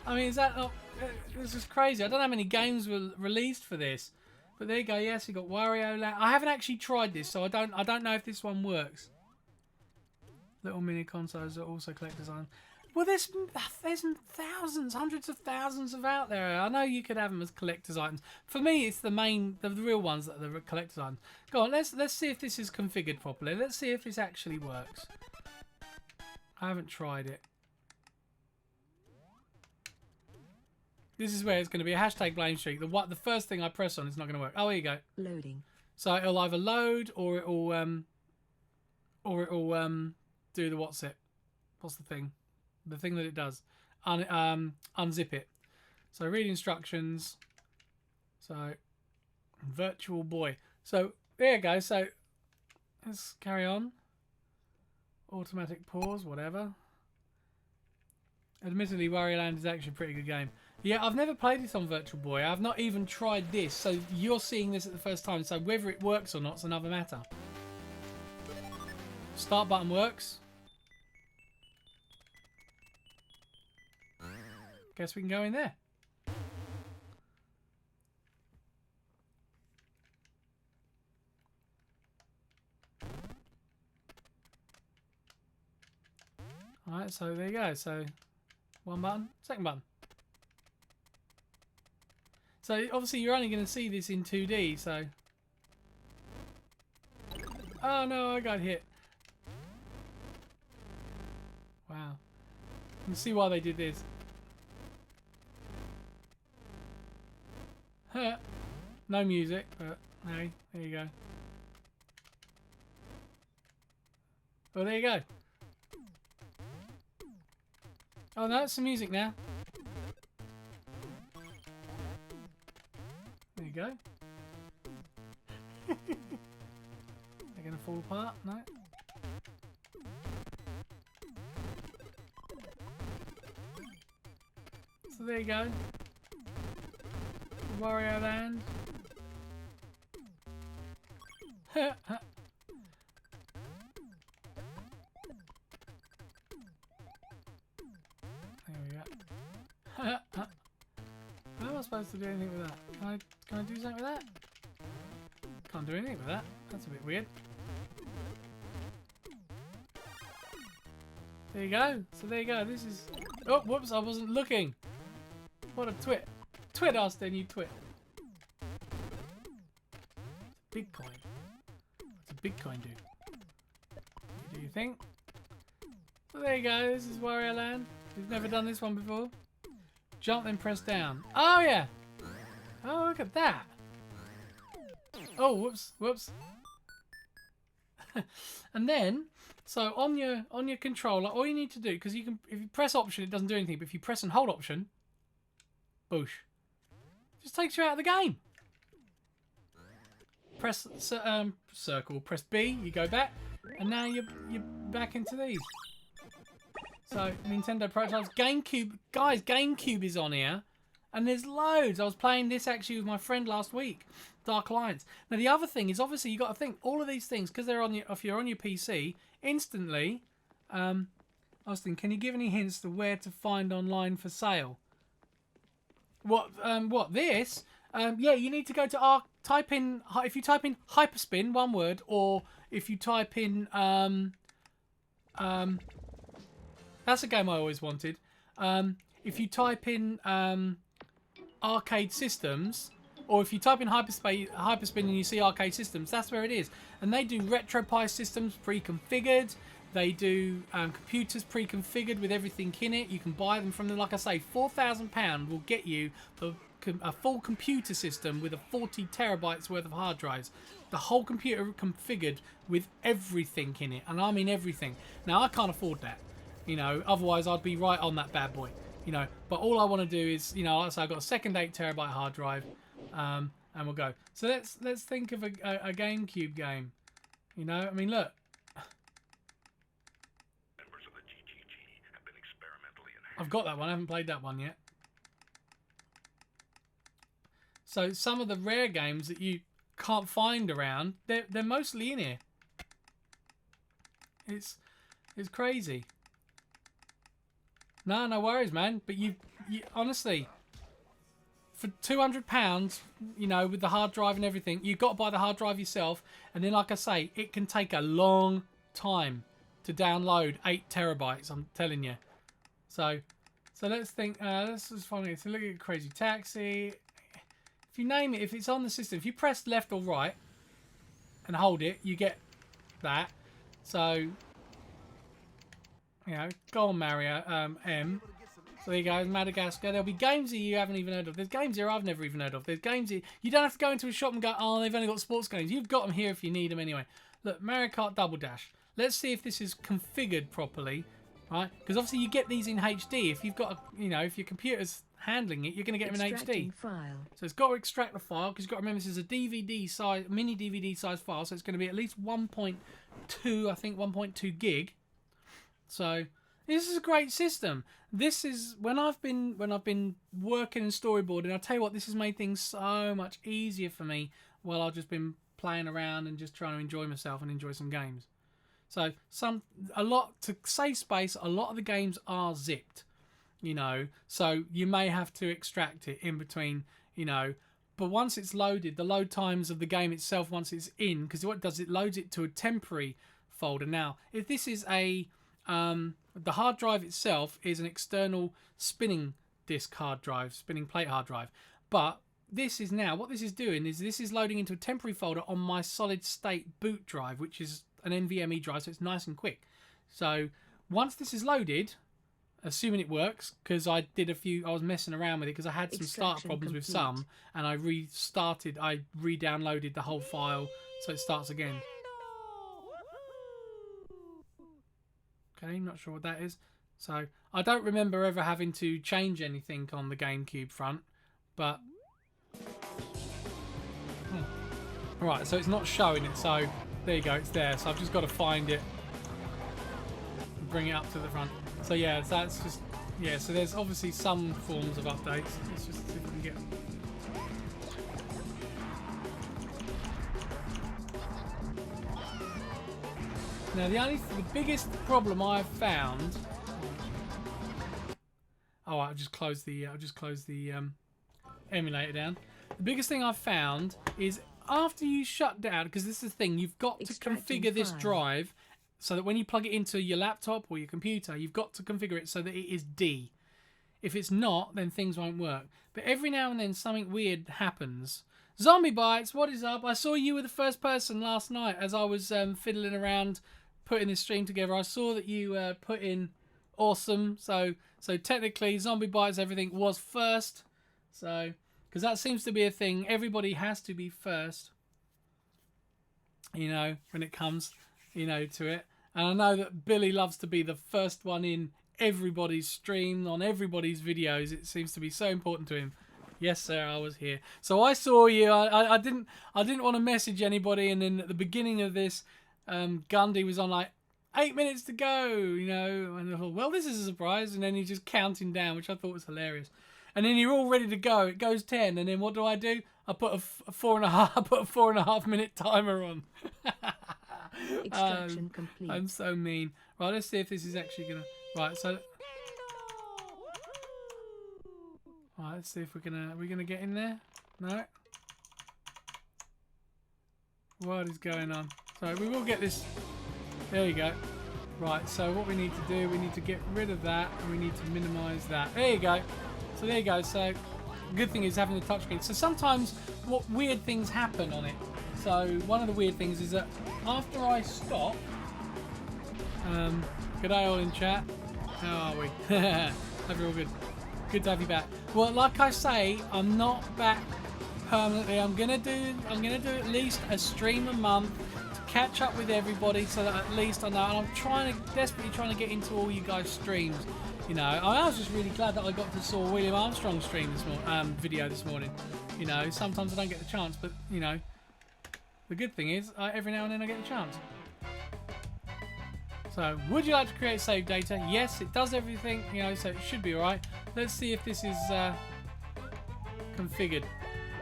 A: I mean, is that not... This is crazy. I don't know how many games were released for this. But there you go, yes, you got Wario Land. I haven't actually tried this, so I don't know if this one works. Little mini consoles are also collector's items. Well, there's thousands, hundreds of thousands of out there. I know you could have them as collector's items. For me, it's the real ones that are the collector's items. Go on, let's see if this is configured properly. Let's see if this actually works. I haven't tried it. This is where it's going to be a hashtag blame streak. The first thing I press on is not going to work. Oh, here you go.
B: Loading.
A: So it'll either load or it'll do the what's the thing? The thing that it does. Unzip it. So read instructions. So Virtual Boy. So there you go. So let's carry on. Automatic pause, whatever. Admittedly, Wario Land is actually a pretty good game. Yeah, I've never played this on Virtual Boy. I've not even tried this. So you're seeing this at the first time. So whether it works or not is another matter. Start button works. Guess we can go in there. Alright, so there you go. So one button, second button. So obviously you're only going to see this in 2D, so... Oh no, I got hit. Wow. You can see why they did this. No music, but hey, there you go. Well, there you go. Oh no, it's some music now. There you go. They're gonna fall apart, no? So there you go. Wario Land. There we go. How am I supposed to do anything with that? Can I do something with that? Can't do anything with that. That's a bit weird. There you go. So there you go. This is... Oh, whoops, I wasn't looking. What a twit. Twit, Austin, you twit. Bitcoin. What's a Bitcoin do? Do you think? So there you go. This is Wario Land. We've never done this one before. Jump, then press down. Oh, yeah. Oh, look at that. Oh, whoops, whoops. And then, so on your controller, all you need to do, because you can, if you press Option, it doesn't do anything. But if you press and hold Option, boosh, just takes you out of the game. Press circle, press B, you go back, and now you're back into these. So Nintendo prototypes, GameCube, guys, GameCube is on here. And there's loads. I was playing this actually with my friend last week, Dark Alliance. Now the other thing is obviously you got to think all of these things because they're on your, if you're on your PC instantly. Austin, can you give any hints to where to find online for sale? What this? Yeah, you need to go to our type in if you type in HyperSpin one word, or if you type in that's a game I always wanted. If you type in arcade systems, or if you type in hyperspin and you see arcade systems, that's where it is. And they do RetroPie systems pre-configured. They do computers pre-configured with everything in it. You can buy them from them. Like I say, £4,000 will get you a full computer system with a 40 terabytes worth of hard drives. The whole computer configured with everything in it, and I mean everything. Now I can't afford that, you know. Otherwise, I'd be right on that bad boy. You know, but all I want to do is, you know, like I say, I've got a second 8 terabyte hard drive, and we'll go. So let's think of a GameCube game. You know, I mean, look.
B: Members of the GGG have been experimentally enhanced.
A: I've got that one. I haven't played that one yet. So some of the rare games that you can't find around, they're mostly in here. It's crazy. No worries, man. But you honestly, for £200, you know, with the hard drive and everything, you've got to buy the hard drive yourself. And then, like I say, it can take a long time to download 8 terabytes. I'm telling you. So let's think. Let's just find it. So look at Crazy Taxi. If you name it, if it's on the system, if you press left or right and hold it, you get that. So, you know, go on, Mario M. So there you go, Madagascar. There'll be games that you haven't even heard of. There's games here I've never even heard of. There's games here you don't have to go into a shop and go, oh, they've only got sports games. You've got them here if you need them anyway. Look, Mario Kart Double Dash. Let's see if this is configured properly, right? Because obviously you get these in HD. If you've got, if your computer's handling it, you're going to get them in HD.
C: File.
A: So it's got to extract the file, because you've got to remember this is a DVD size, mini DVD size file, so it's going to be at least 1.2, I think 1.2 gig. So this is a great system. This is when I've been working and storyboarding. I'll tell you what, this has made things so much easier for me while I've just been playing around and just trying to enjoy myself and enjoy some games. So a lot to save space. A lot of the games are zipped. So you may have to extract it in between, but once it's loaded, the load times of the game itself, once it's in, because what it does, it loads it to a temporary folder. Now, if this is the hard drive itself is an external spinning disk hard drive, spinning plate hard drive, but this is now, what this is doing is this is loading into a temporary folder on my solid state boot drive, which is an NVMe drive, so it's nice and quick. So once this is loaded, assuming it works, because I was messing around with it because I had some startup problems with some, and I re-downloaded the whole file so it starts again. Okay, not sure what that is. So I don't remember ever having to change anything on the GameCube front, but right, so it's not showing it, so there you go, it's there. So I've just got to find it and bring it up to the front. So yeah, that's just, yeah, so there's obviously some forms of updates. Let's just see if we can get. Now the biggest problem I've found. Oh, I'll just close the emulator down. The biggest thing I've found is after you shut down, because this is the thing, you've got to configure this drive so that when you plug it into your laptop or your computer, you've got to configure it so that it is D. If it's not, then things won't work. But every now and then something weird happens. Zombie Bites, what is up? I saw you were the first person last night as I was fiddling around putting this stream together. I saw that you put in awesome. So technically Zombie Bites everything was first. So because that seems to be a thing. Everybody has to be first. When it comes, to it. And I know that Billy loves to be the first one in everybody's stream, on everybody's videos. It seems to be so important to him. Yes, sir, I was here. So I saw you. I didn't want to message anybody. And then at the beginning of this, Gundy was on like 8 minutes to go, and I thought, well, this is a surprise. And then he's just counting down, which I thought was hilarious. and then you're all ready to go. It goes 10, and then what do? I put a 4.5. I put a 4.5 minute timer on.
C: Extraction complete.
A: I'm so mean. Right, let's see if this is actually gonna. Right, so. Right, let's see if we're gonna. Are we gonna get in there? No. What is going on? So we will get this. There you go. Right, so what we need to do, we need to get rid of that, and we need to minimize that. There you go. So there you go. So the good thing is having the touchscreen. So sometimes what weird things happen on it. So one of the weird things is that after I stop, good day all in chat. How are we? Hope you're all good. Good to have you back. Well, like I say, I'm not back permanently. I'm gonna do at least a stream a month to catch up with everybody, so that at least I know. And I'm desperately trying to get into all you guys' streams. You know, I was just really glad that I got to saw William Armstrong's stream video this morning. You know, sometimes I don't get the chance, but you know, the good thing is every now and then I get the chance. So, would you like to create save data? Yes, it does everything. You know, so it should be alright. Let's see if this is configured.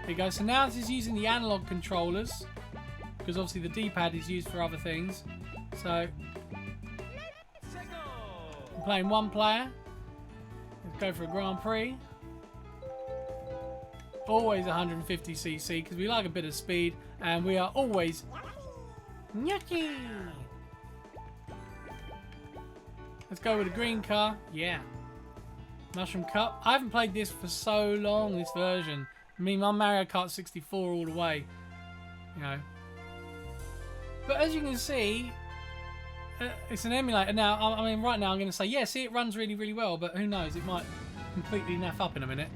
A: There you go. So now this is using the analog controllers, because obviously the D-pad is used for other things. So I'm playing one player. Let's go for a Grand Prix. Always 150cc because we like a bit of speed, and we are always gnocchi. Let's go with a green car. Yeah. Mushroom Cup. I haven't played this for so long, this version. I mean, I'm Mario Kart 64 all the way. You know. But as you can see, it's an emulator. Now, I mean, right now I'm going to say, yeah, see, it runs really, really well, but who knows? It might completely naff up in a minute.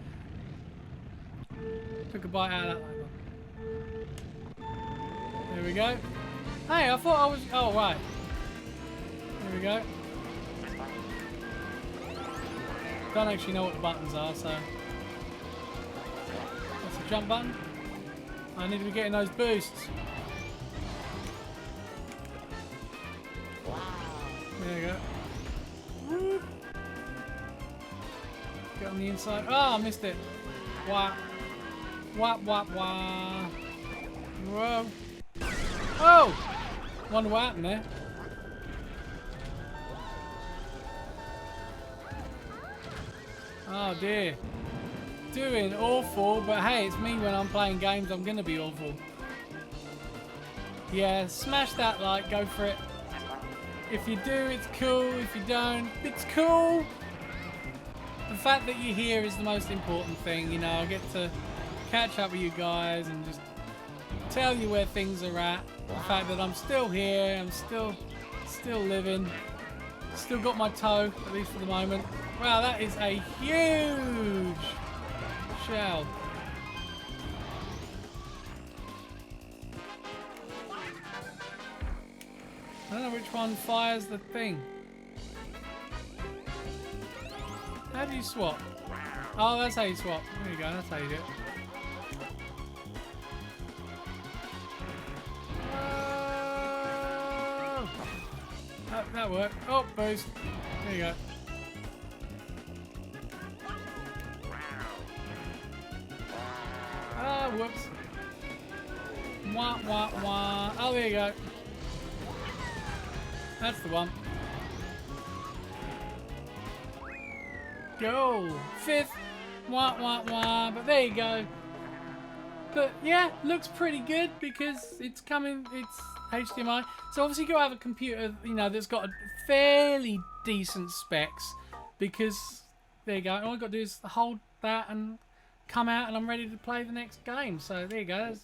A: Took a bite out of that. There we go. Hey, I thought I was... Oh, right. There we go. Don't actually know what the buttons are, so... That's the jump button. I need to be getting those boosts. There you go. Woo. Get on the inside. Oh, I missed it. Wah. Wah, wah, wah. Whoa. Oh! Wonder what happened there. Oh dear. Doing awful, but hey, it's me when I'm playing games, I'm gonna be awful. Yeah, smash that like, go for it. If you do, it's cool. If you don't, it's cool. The fact that you're here is the most important thing, you know. I get to catch up with you guys and just tell you where things are at. The fact that I'm still here, I'm still living. Still got my toe, at least for the moment. Wow, that is a huge shell. I don't know which one fires the thing. How do you swap? Oh, that's how you swap. There you go, that's how you do it. Oh, that worked. Oh, boost. There you go. Ah, whoops. Wah, wah, wah. Oh, there you go. That's the one. Go. Fifth. Wah, wah, wah. But there you go. But yeah, looks pretty good because it's coming, it's HDMI. So obviously you gotta have a computer, you know, that's got a fairly decent specs, because there you go. All I've got to do is hold that and come out and I'm ready to play the next game. So there you go.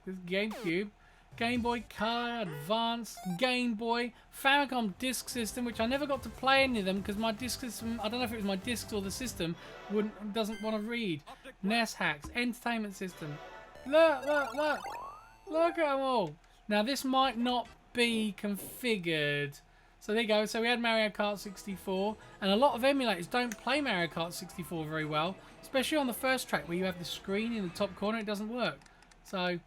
A: There's GameCube. Game Boy Color, Advance, Game Boy, Famicom Disk System, which I never got to play any of them because my disk system, I don't know if it was my discs or the system, doesn't want to read. NES hacks, Entertainment System. Look, look, look. Look at them all. Now this might not be configured. So there you go. So we had Mario Kart 64, and a lot of emulators don't play Mario Kart 64 very well, especially on the first track where you have the screen in the top corner. It doesn't work. So,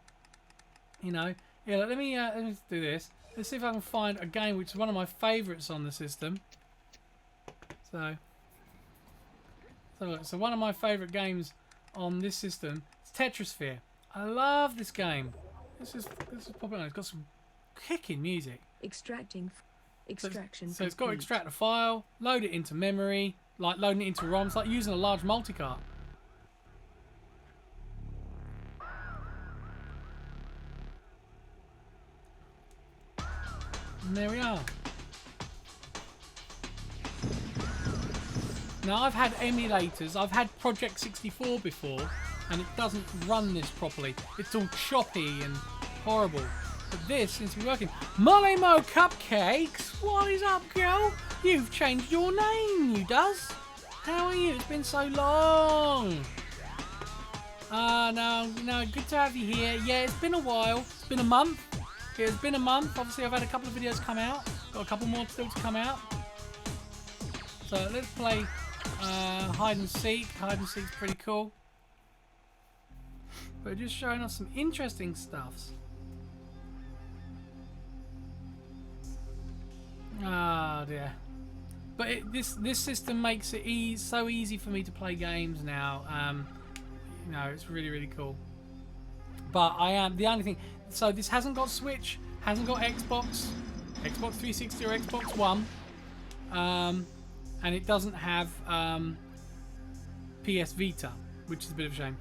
A: you know. Yeah, let me do this. Let's see if I can find a game which is one of my favourites on the system. So So one of my favourite games on this system is Tetrasphere. I love this game. This is popular. It's got some kicking music.
C: Extraction.
A: So it's got to extract a file, load it into memory, like loading it into ROM. It's like using a large multicart. And there we are. Now I've had emulators, I've had Project 64 before, and it doesn't run this properly. It's all choppy and horrible. But this seems to be working. Molly Mo Cupcakes, what is up, girl? You've changed your name, you does. How are you? It's been so long. No, good to have you here. Yeah, it's been a while. It's been a month. It's been a month. Obviously, I've had a couple of videos come out. Got a couple more still to come out. So let's play hide and seek. Hide and seek's pretty cool. But just showing us some interesting stuffs. Ah, dear. But this system makes it so easy for me to play games now. You know, it's really, really cool. But the only thing. So this hasn't got Switch, hasn't got Xbox 360 or Xbox One, and it doesn't have PS Vita, which is a bit of a shame.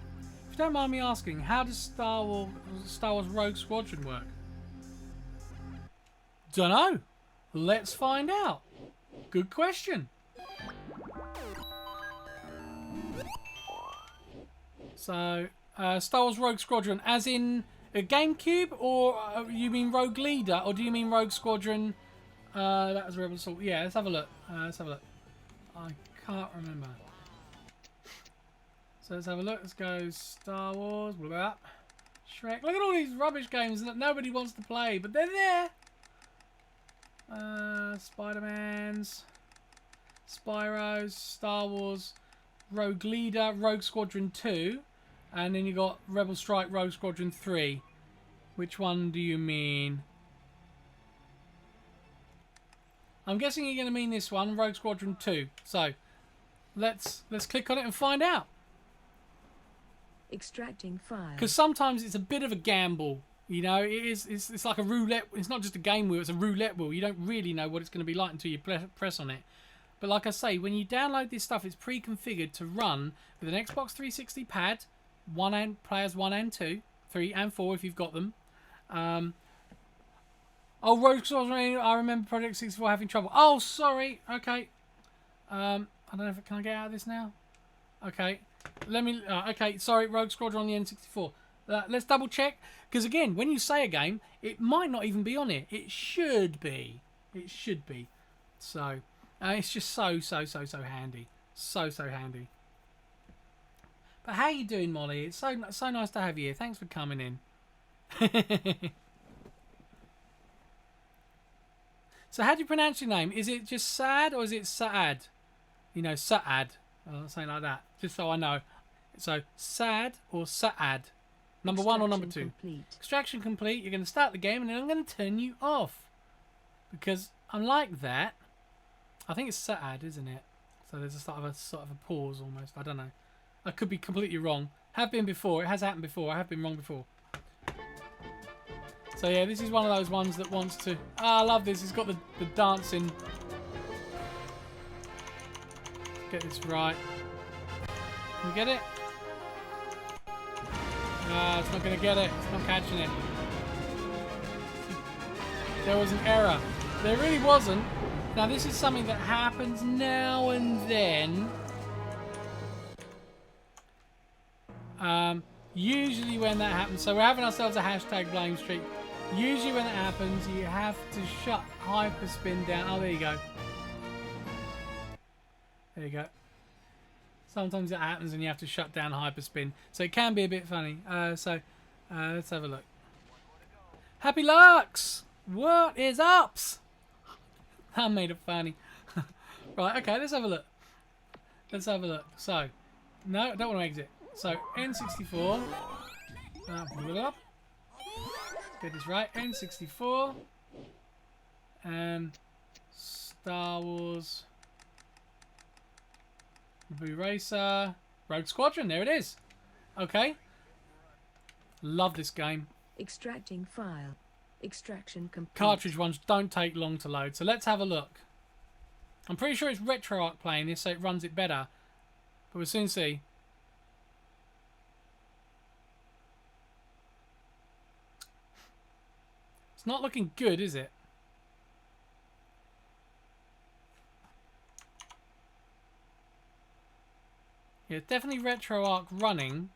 A: If you don't mind me asking, how does Star Wars Rogue Squadron work? Dunno. Let's find out. Good question. So, Star Wars Rogue Squadron, as in a GameCube, or you mean Rogue Leader, or do you mean Rogue Squadron? That was Rebel Assault. Yeah, let's have a look. I can't remember. So let's have a look. Let's go Star Wars. What about Shrek? Look at all these rubbish games that nobody wants to play, but they're there. Spider-Man's, Spyro's, Star Wars, Rogue Leader, Rogue Squadron 2, and then you got Rebel Strike, Rogue Squadron 3. Which one do you mean? I'm guessing you're going to mean this one, Rogue Squadron 2. So let's click on it and find out.
C: Extracting file.
A: Because sometimes it's a bit of a gamble. You know, it's like a roulette. It's not just a game wheel, it's a roulette wheel. You don't really know what it's going to be like until you press on it. But like I say, when you download this stuff, it's pre-configured to run with an Xbox 360 pad, players 1 and 2, 3 and 4 if you've got them. Oh, Rogue Squadron, I remember Project 64 having trouble. Oh, sorry. Okay. I don't know if can I get out of this now? Okay. Let me... okay, sorry, Rogue Squadron on the N64. Let's double check, because again, when you say a game, it might not even be on it. It should be. It should be. So, it's just so handy. So handy. But how you doing, Molly? It's so nice to have you here. Thanks for coming in. So how do you pronounce your name? Is it just Sad or is it Saad? You know, Saad. Something like that. Just so I know. So, Sad or Saad? Number 1 or number 2?
C: Complete.
A: Extraction complete. You're going to start the game and then I'm going to turn you off. Because I'm like that. I think it's Saad, isn't it? So there's a sort of a pause almost. I don't know. I could be completely wrong. Have been before. It has happened before. I have been wrong before. So yeah, this is one of those ones that wants to... I love this. It's got the dancing. Get this right. Can we get it? It's not going to get it. It's not catching it. There was an error. There really wasn't. Now this is something that happens now and then. Usually when that happens, so we're having ourselves a hashtag blame streak. Usually when that happens, you have to shut HyperSpin down. Oh, there you go. There you go. Sometimes it happens and you have to shut down HyperSpin. So it can be a bit funny. Let's have a look. Happy Lux! What is ups? I made it funny. Right, okay, let's have a look. Let's have a look. So, no, I don't want to exit. So, N64. Pull it up. Get this right. N64. And Star Wars Blue Racer. Rogue Squadron. There it is. Okay. Love this game.
C: Extracting file. Extraction complete.
A: Cartridge ones don't take long to load. So let's have a look. I'm pretty sure it's RetroArch playing this, so it runs it better. But we'll soon see. It's not looking good, is it? Yeah, it's definitely RetroArch running.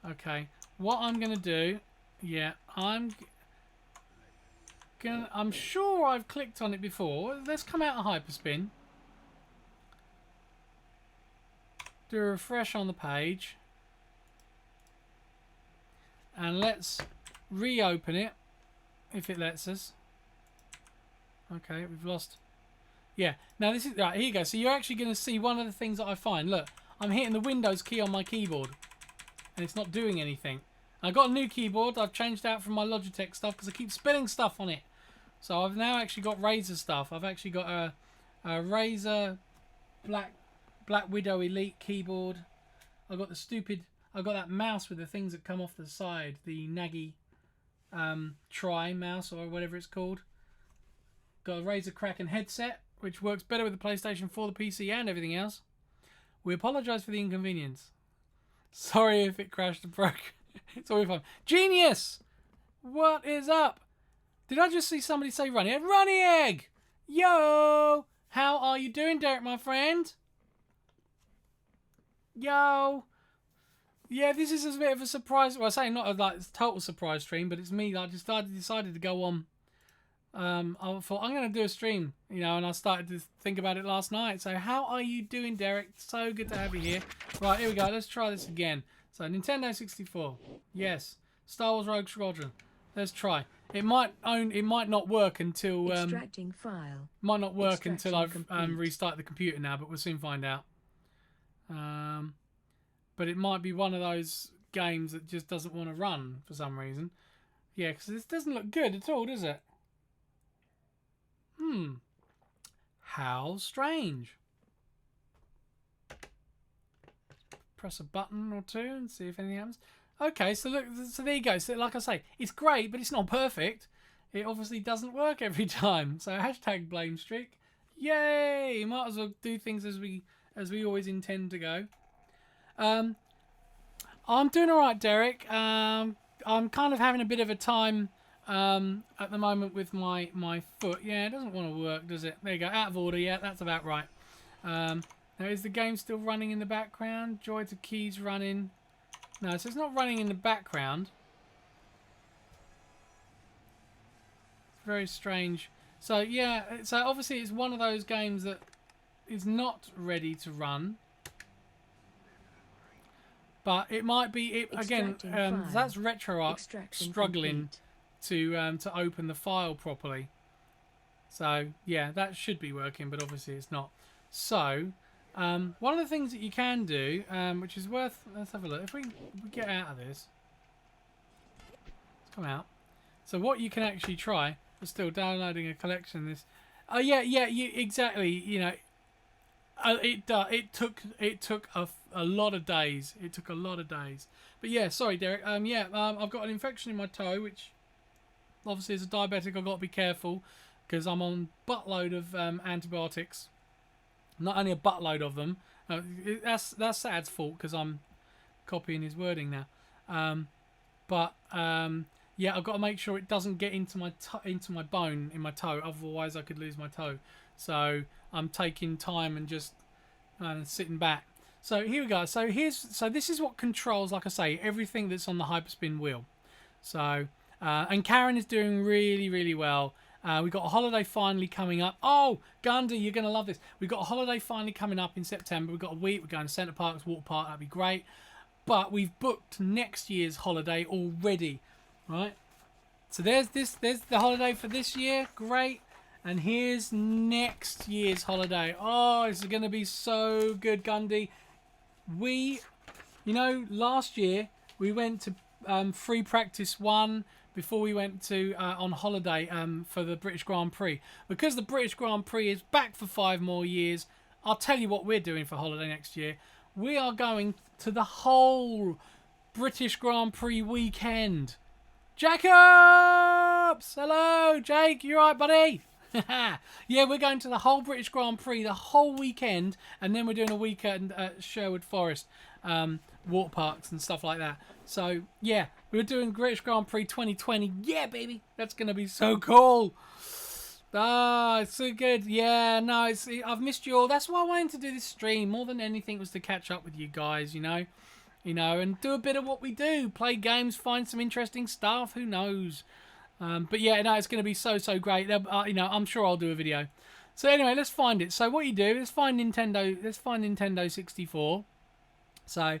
A: Okay, what I'm gonna do, yeah, I'm sure I've clicked on it before. Let's come out of HyperSpin. Do a refresh on the page. And let's reopen it, if it lets us. Okay, we've lost. Yeah, now this is, right, here you go. So you're actually going to see one of the things that I find. Look, I'm hitting the Windows key on my keyboard. And it's not doing anything. I got a new keyboard. I've changed out from my Logitech stuff because I keep spilling stuff on it. So I've now actually got Razer stuff. I've actually got a Razer Black Widow Elite keyboard. I've got that mouse with the things that come off the side. The Nagi Tri mouse or whatever it's called. Got a Razer Kraken headset, which works better with the PlayStation 4, the PC, and everything else. We apologise for the inconvenience. Sorry if it crashed and broke. It's all fun. Genius! What is up? Did I just see somebody say Runny Egg? Runny Egg! Yo! How are you doing, Derek, my friend? Yo! Yeah, this is a bit of a surprise. Well, I say not a total surprise stream, but it's me. I just decided to go on. I thought I'm going to do a stream, you know, and I started to think about it last night. So how are you doing, Derek? So good to have you here. Right, here we go. Let's try this again. So Nintendo 64. Yes. Star Wars Rogue Squadron. Let's try. It might not work until
C: extracting file.
A: Might not work
C: Extraction
A: until I've
C: complete.
A: restarted the computer now, but we'll soon find out. But it might be one of those games that just doesn't want to run for some reason. Yeah, because this doesn't look good at all, does it? How strange. Press a button or two and see if anything happens. Okay, so look, so there you go. So like I say, it's great, but it's not perfect. It obviously doesn't work every time. So hashtag blame streak. Yay! Might as well do things as we always intend to go. I'm doing all right, Derek. I'm kind of having a bit of a time at the moment with my foot. Yeah, it doesn't want to work, does it? There you go. Out of order. Yeah, that's about right. Now, is the game still running in the background? Joy to keys running. No, so it's not running in the background. It's very strange. So, yeah, so obviously it's one of those games that is not ready to run. But it might be, again, that's RetroArch struggling to open the file properly. So, yeah, that should be working, but obviously it's not. So, one of the things that you can do, which is worth, let's have a look. If we get out of this, let's come out. So what you can actually try, we're still downloading a collection of this. Oh yeah, exactly. You know, it took a lot of days. It took a lot of days. But yeah, sorry, Derek. I've got an infection in my toe, which obviously as a diabetic I've got to be careful because I'm on buttload of antibiotics. Not only a buttload of them. That's Sad's fault because I'm copying his wording now. Yeah, I've got to make sure it doesn't get into my bone in my toe. Otherwise, I could lose my toe. So I'm taking time and just sitting back. So here we go. So this is what controls, like I say, everything that's on the HyperSpin wheel. So and Karen is doing really, really well. We've got a holiday finally coming up. Oh, Gundy, you're going to love this. We've got a holiday finally coming up in September. We've got a week. We're going to Centre Parks, Water Park. That'd be great. But we've booked next year's holiday already, right? So there's the holiday for this year. Great. And here's next year's holiday. Oh, this is going to be so good, Gundy. Last year we went to free practice 1 before we went to on holiday for the British Grand Prix. Because the British Grand Prix is back for 5 more years, I'll tell you what we're doing for holiday next year. We are going to the whole British Grand Prix weekend. Jacobs! Hello, Jake. You alright, buddy? Yeah, we're going to the whole British Grand Prix the whole weekend, and then we're doing a weekend at Sherwood Forest, water parks and stuff like that. So, yeah, we're doing British Grand Prix 2020. Yeah, baby. That's going to be so cool. Ah, it's so good. Yeah, no, I've missed you all. That's why I wanted to do this stream more than anything, was to catch up with you guys, you know, and do a bit of what we do. Play games, find some interesting stuff. Who knows? But yeah, no, it's going to be so great. I'm sure I'll do a video. So anyway, let's find it. So what you do, let's find Nintendo 64. So,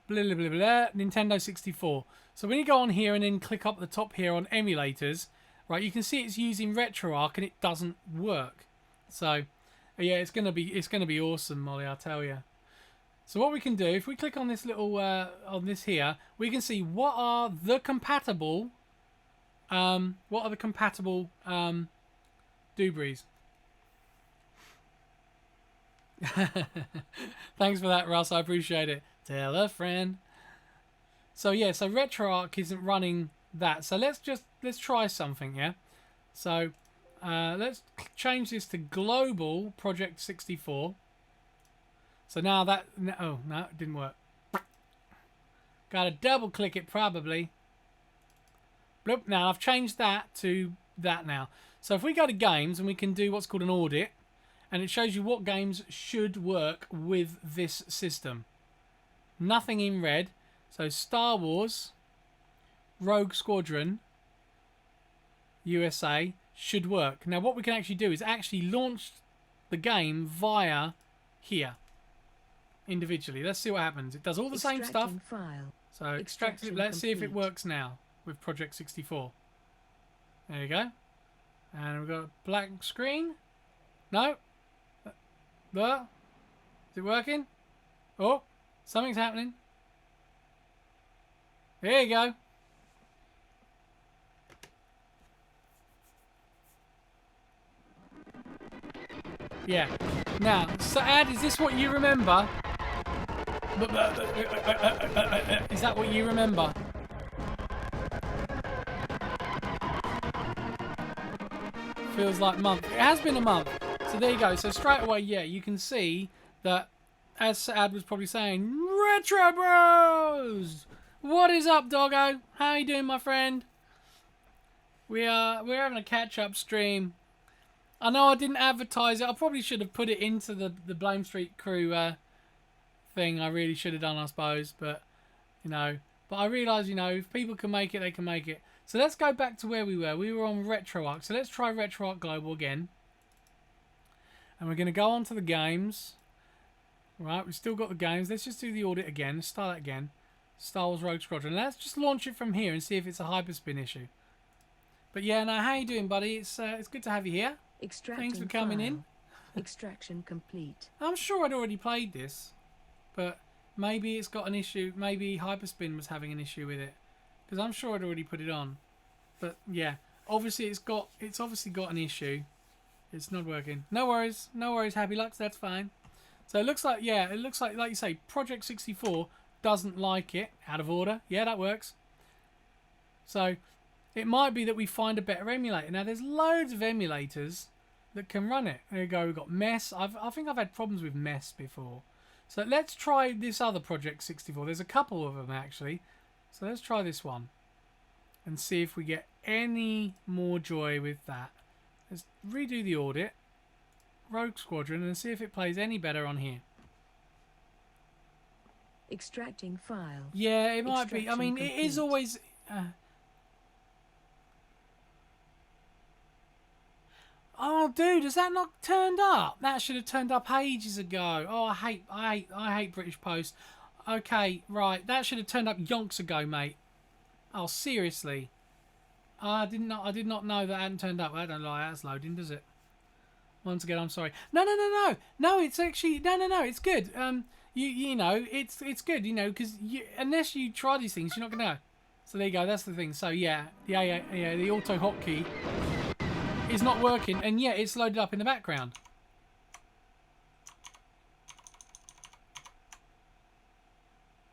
A: blah, blah, blah, blah, Nintendo 64. So when you go on here and then click up at the top here on emulators, right, you can see it's using RetroArch and it doesn't work. So, yeah, it's gonna be awesome, Molly, I'll tell you. So what we can do, if we click on this little on this here, we can see what are the compatible Doobries. Thanks for that, Russ. I appreciate it. Tell a friend. So yeah, so RetroArch isn't running that. So let's try something, yeah. So let's change this to Global Project 64. So now that no, it didn't work. Got to double click it probably. Bloop. Now I've changed that to that now. So if we go to games and we can do what's called an audit, and it shows you what games should work with this system. Nothing in red. So Star Wars, Rogue Squadron, USA should work. Now what we can actually do is actually launch the game via here individually. Let's see what happens. It does all the same stuff.
C: File.
A: So extract it. Let's see if it works now with Project 64. There you go. And we've got a black screen. No. But is it working? Oh, something's happening. There you go. Yeah. Now, Saad, is this what you remember? Is that what you remember? Feels like a month. It has been a month. So there you go. So straight away, yeah, you can see that, as Saad was probably saying, Retro Bros! What is up, doggo? How you doing, my friend? We're having a catch-up stream. I know I didn't advertise it. I probably should have put it into the Blame Street Crew thing. I really should have done, I suppose. But, you know. But I realise, you know, if people can make it, they can make it. So let's go back to where we were. We were on RetroArch. So let's try RetroArch Global again. And we're going to go on to the games. Right, we've still got the games. Let's just do the audit again. Let's start that again. Star Wars Rogue Squadron. Let's just launch it from here and see if it's a HyperSpin issue. But yeah, now how you doing, buddy? It's good to have you here. Thanks for coming in.
C: Extraction complete.
A: I'm sure I'd already played this, but maybe it's got an issue. Maybe HyperSpin was having an issue with it, because I'm sure I'd already put it on. But yeah, obviously it's obviously got an issue. It's not working. No worries, Happy Lux. That's fine. So it looks like like you say, Project 64 doesn't like it. Out of order. Yeah, that works. So it might be that we find a better emulator. Now there's loads of emulators that can run it. There you go. We've got Mess. I think I've had problems with Mess before. So let's try this other Project 64. There's a couple of them actually. So let's try this one and see if we get any more joy with that. Let's redo the audit, Rogue Squadron, and see if it plays any better on here.
C: Extracting file.
A: Yeah, it might be. I mean, it is always... Oh, dude, has that not turned up? That should have turned up ages ago. Oh, I hate British Post. Okay, right, that should have turned up yonks ago, mate. Oh, seriously. I did not know that hadn't turned up. I don't lie, that's loading, does it? Once again, I'm sorry. No, it's actually no, it's good. You know, it's good, you know, because unless you try these things, you're not gonna know. So there you go. That's the thing. So yeah, the auto hotkey is not working, and yet it's loaded up in the background.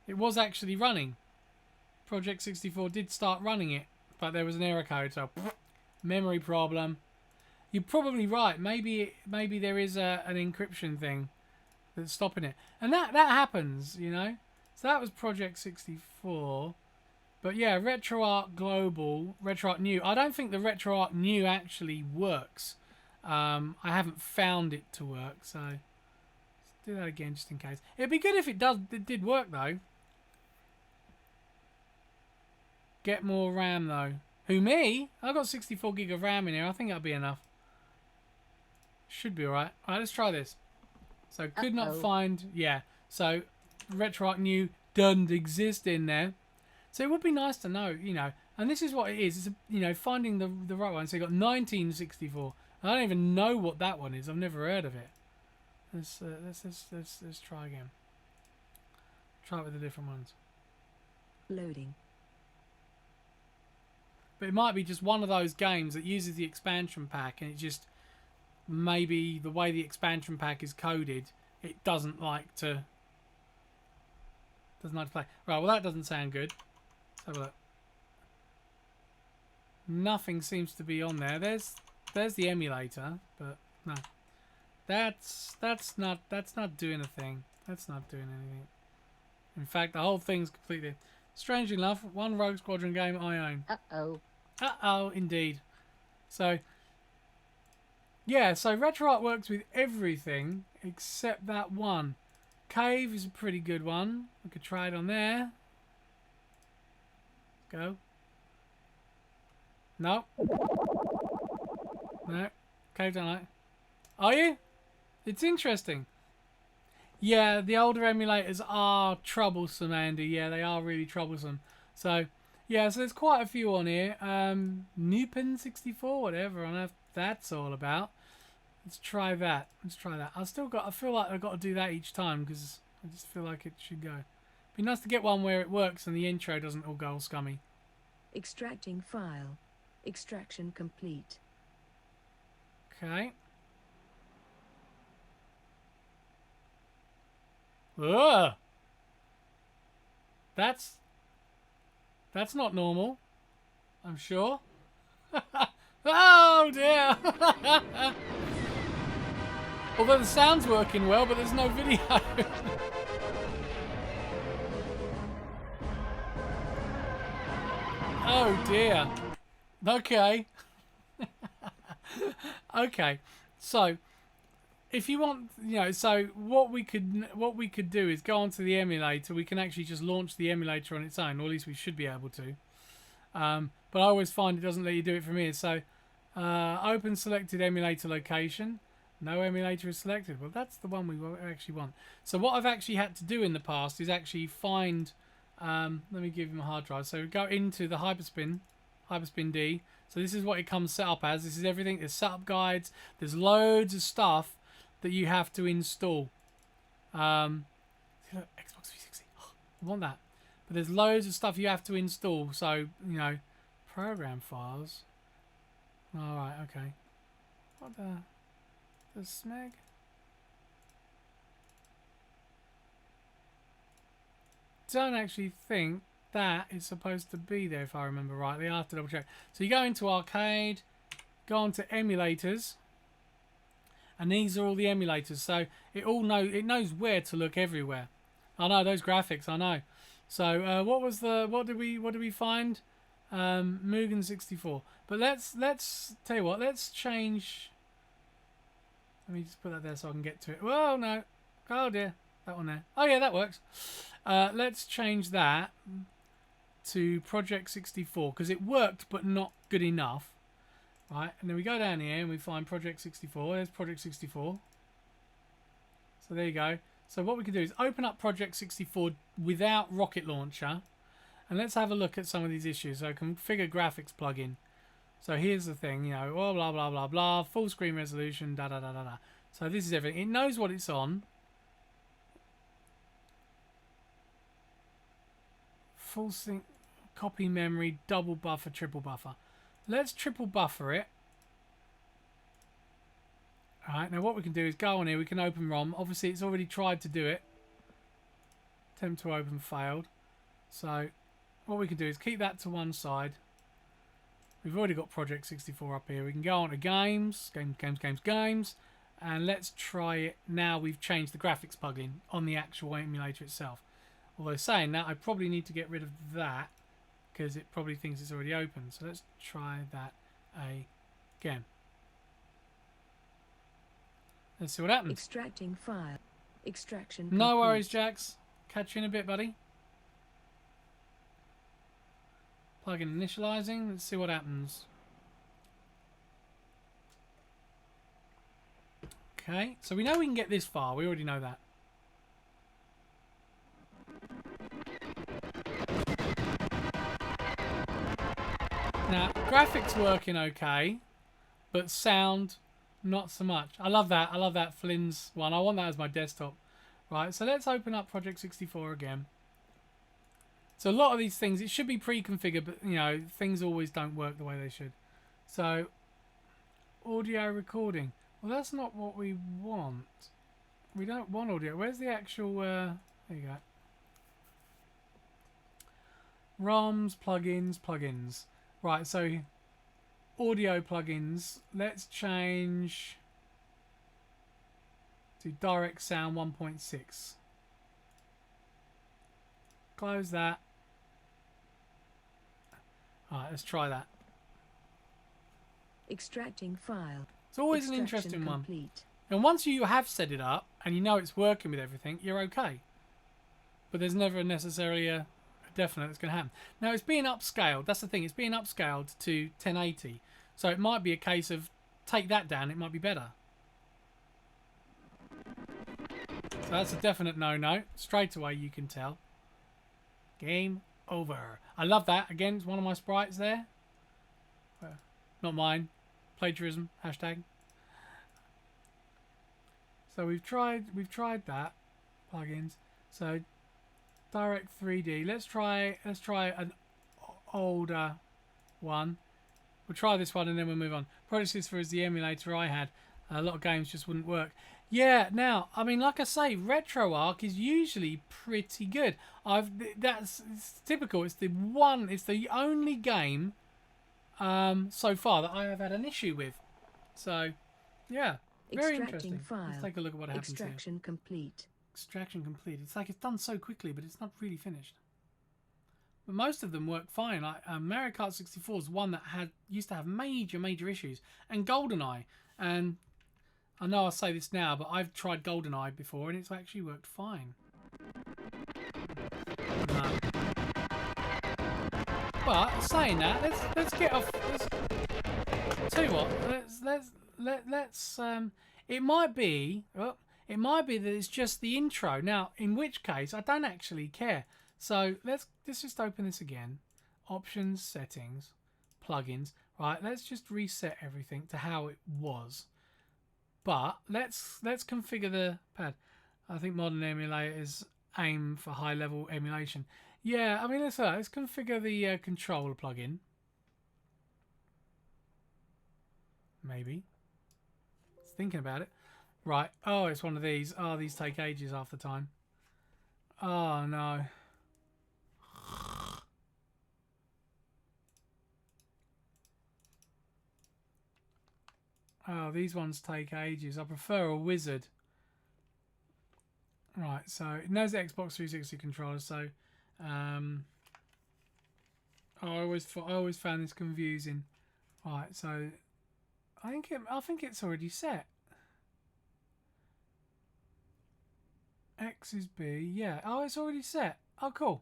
A: It was actually running. Project 64 did start running it, but there was an error code, so memory problem. You're probably right. Maybe there is an encryption thing that's stopping it, and that happens, you know. So that was Project 64. But yeah, RetroArch Global, RetroArch New. I don't think the RetroArch New actually works. I haven't found it to work, so let's do that again just in case. It'd be good if it did work though. Get more RAM though. Who, me? I've got 64 gig of RAM in here. I think that'll be enough. Should be alright. Alright, let's try this. So could not find, yeah. So RetroArch New doesn't exist in there. So it would be nice to know, you know. And this is what it is. It's, you know, finding the right one. So you got 1964. I don't even know what that one is. I've never heard of it. Let's try again. Try it with the different ones.
C: Loading.
A: But it might be just one of those games that uses the expansion pack, and it just maybe the way the expansion pack is coded, it doesn't like to play. Right, well that doesn't sound good. Let's have a look. Nothing seems to be on there. There's the emulator, but no. That's not doing a thing. That's not doing anything. In fact, the whole thing's completely. Strangely enough, one Rogue Squadron game I own. Uh-oh, indeed. So, yeah, so RetroArch works with everything except that one. Cave is a pretty good one. We could try it on there. Go. No. No. Cave don't like. Are you? It's interesting. Yeah, the older emulators are troublesome, Andy. Yeah, they are really troublesome. So, yeah, so there's quite a few on here. Newpin 64, whatever on earth that's all about. Let's try that. I feel like I've got to do that each time because I just feel like it should go. Be nice to get one where it works and the intro doesn't all go all scummy.
C: Extracting file. Extraction complete.
A: Okay. Ugh. That's not normal. I'm sure. Oh dear. Although the sound's working well, but there's no video. Oh dear. Okay. Okay. So if you want, you know, so what we could do is go onto the emulator. We can actually just launch the emulator on its own, or at least we should be able to. But I always find it doesn't let you do it from here. So open selected emulator location. No emulator is selected. Well, that's the one we actually want. So what I've actually had to do in the past is actually find. Let me give him a hard drive. So go into the HyperSpin D. So this is what it comes set up as. This is everything. There's setup guides. There's loads of stuff that you have to install. Xbox 360. I want that. But there's loads of stuff you have to install. So, you know, program files. Alright, okay. What the smeg? Don't actually think that is supposed to be there, if I remember rightly. I have to double check. So you go into arcade, go on to emulators, and these are all the emulators. So it knows where to look everywhere. I know those graphics. I know. So what did we find? Mugen 64. But let's tell you what. Let's change. Let me just put that there so I can get to it. Well, no. Oh dear, that one there. Oh yeah, that works. Let's change that to Project 64 because it worked but not good enough. Right, and then we go down here and we find Project 64. There's Project 64. So there you go. So what we can do is open up Project 64 without Rocket Launcher, and let's have a look at some of these issues. So configure graphics plugin. So here's the thing, you know, blah blah blah blah blah, full screen resolution, da da da da da. So this is everything. It knows what it's on. Full sync copy memory, double buffer, triple buffer. Let's triple buffer it. Alright, now what we can do is go on here, we can open ROM. Obviously it's already tried to do it. Attempt to open failed. So what we can do is keep that to one side. We've already got Project 64 up here. We can go on to games, games, and let's try it now. We've changed the graphics plugin on the actual emulator itself. Although saying that, I probably need to get rid of that because it probably thinks it's already open. So let's try that again. Let's see what happens.
C: Extracting file. Extraction
A: No
C: complete.
A: worries, Jax. Catch you in a bit, buddy. Plugin initializing. Let's see what happens. Okay, so we know we can get this far. We already know that. Now, graphics working okay, but sound not so much. I love that. I love that Flynn's one. I want that as my desktop. Right, so let's open up Project 64 again. So a lot of these things, it should be pre-configured, but you know, things always don't work the way they should. So, audio recording. Well, that's not what we want. We don't want audio. Where's the actual, there you go. ROMs, plugins. Right, so audio plugins. Let's change to Direct Sound 1.6. Close that. Alright, let's try that.
C: Extracting file.
A: It's always an
C: Extraction
A: interesting one.
C: complete.
A: And once you have set it up and you know it's working with everything, you're okay. But there's never necessarily a definite that's going to happen. Now it's being upscaled. That's the thing. It's being upscaled to 1080. So it might be a case of take that down. It might be better. So that's a definite no-no. Straight away you can tell. Game over. I love that. Again, it's one of my sprites there. Not mine. Plagiarism. Hashtag. So we've tried that. Plugins. So Direct 3D. Let's try an older one. We'll try this one and then we'll move on. Project 64 is the emulator I had. A lot of games just wouldn't work. Yeah, now, I mean, like I say, RetroArch is usually pretty good. It's typical. It's the only game so far that I have had an issue with. So, yeah, very interesting.
C: File.
A: Let's take a look at what happens here.
C: Extraction complete.
A: Extraction complete. It's like it's done so quickly, but it's not really finished. But most of them work fine. Like Mario Kart 64 is one that used to have major issues, and GoldenEye. And I know I say this now, but I've tried GoldenEye before, and it's actually worked fine. No. But saying that, let's get off. Tell you what, let's it might be that it's just the intro. Now, in which case, I don't actually care. So let's just open this again. Options, settings, plugins. Right, let's just reset everything to how it was. But let's configure the pad. I think modern emulators aim for high level emulation. Yeah, I mean let's configure the controller plugin. Maybe. Just thinking about it. Right. Oh, it's one of these. Oh, these take ages half the time. Oh no. Oh, these ones take ages. I prefer a wizard. Right, so it knows the Xbox 360 controller, so I always found this confusing. Right, so I think it's already set. X is B, yeah. Oh, it's already set. Oh, cool.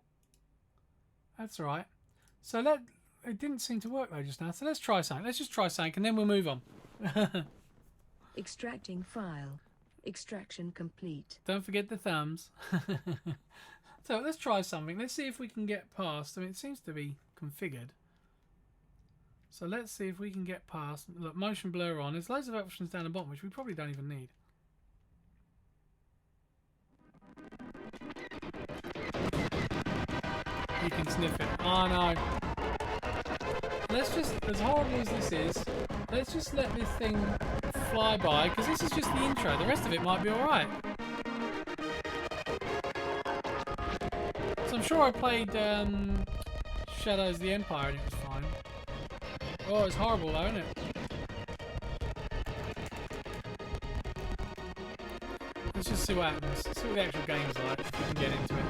A: That's right. So it didn't seem to work though just now. So let's try something. Let's just try something, and then we'll move on.
C: Extracting file. Extraction complete.
A: Don't forget the thumbs. So let's try something. Let's see if we can get past. I mean, it seems to be configured. So let's see if we can get past. Look, motion blur on. There's loads of options down the bottom, which we probably don't even need. You can sniff it. Oh no. Let's just, as horrible as this is, let's just let this thing fly by, because this is just the intro. The rest of it might be alright. So I'm sure I played Shadows of the Empire and it was fine. Oh, it's horrible though, isn't it? Let's just see what happens. See what the actual game's like, if we can get into it.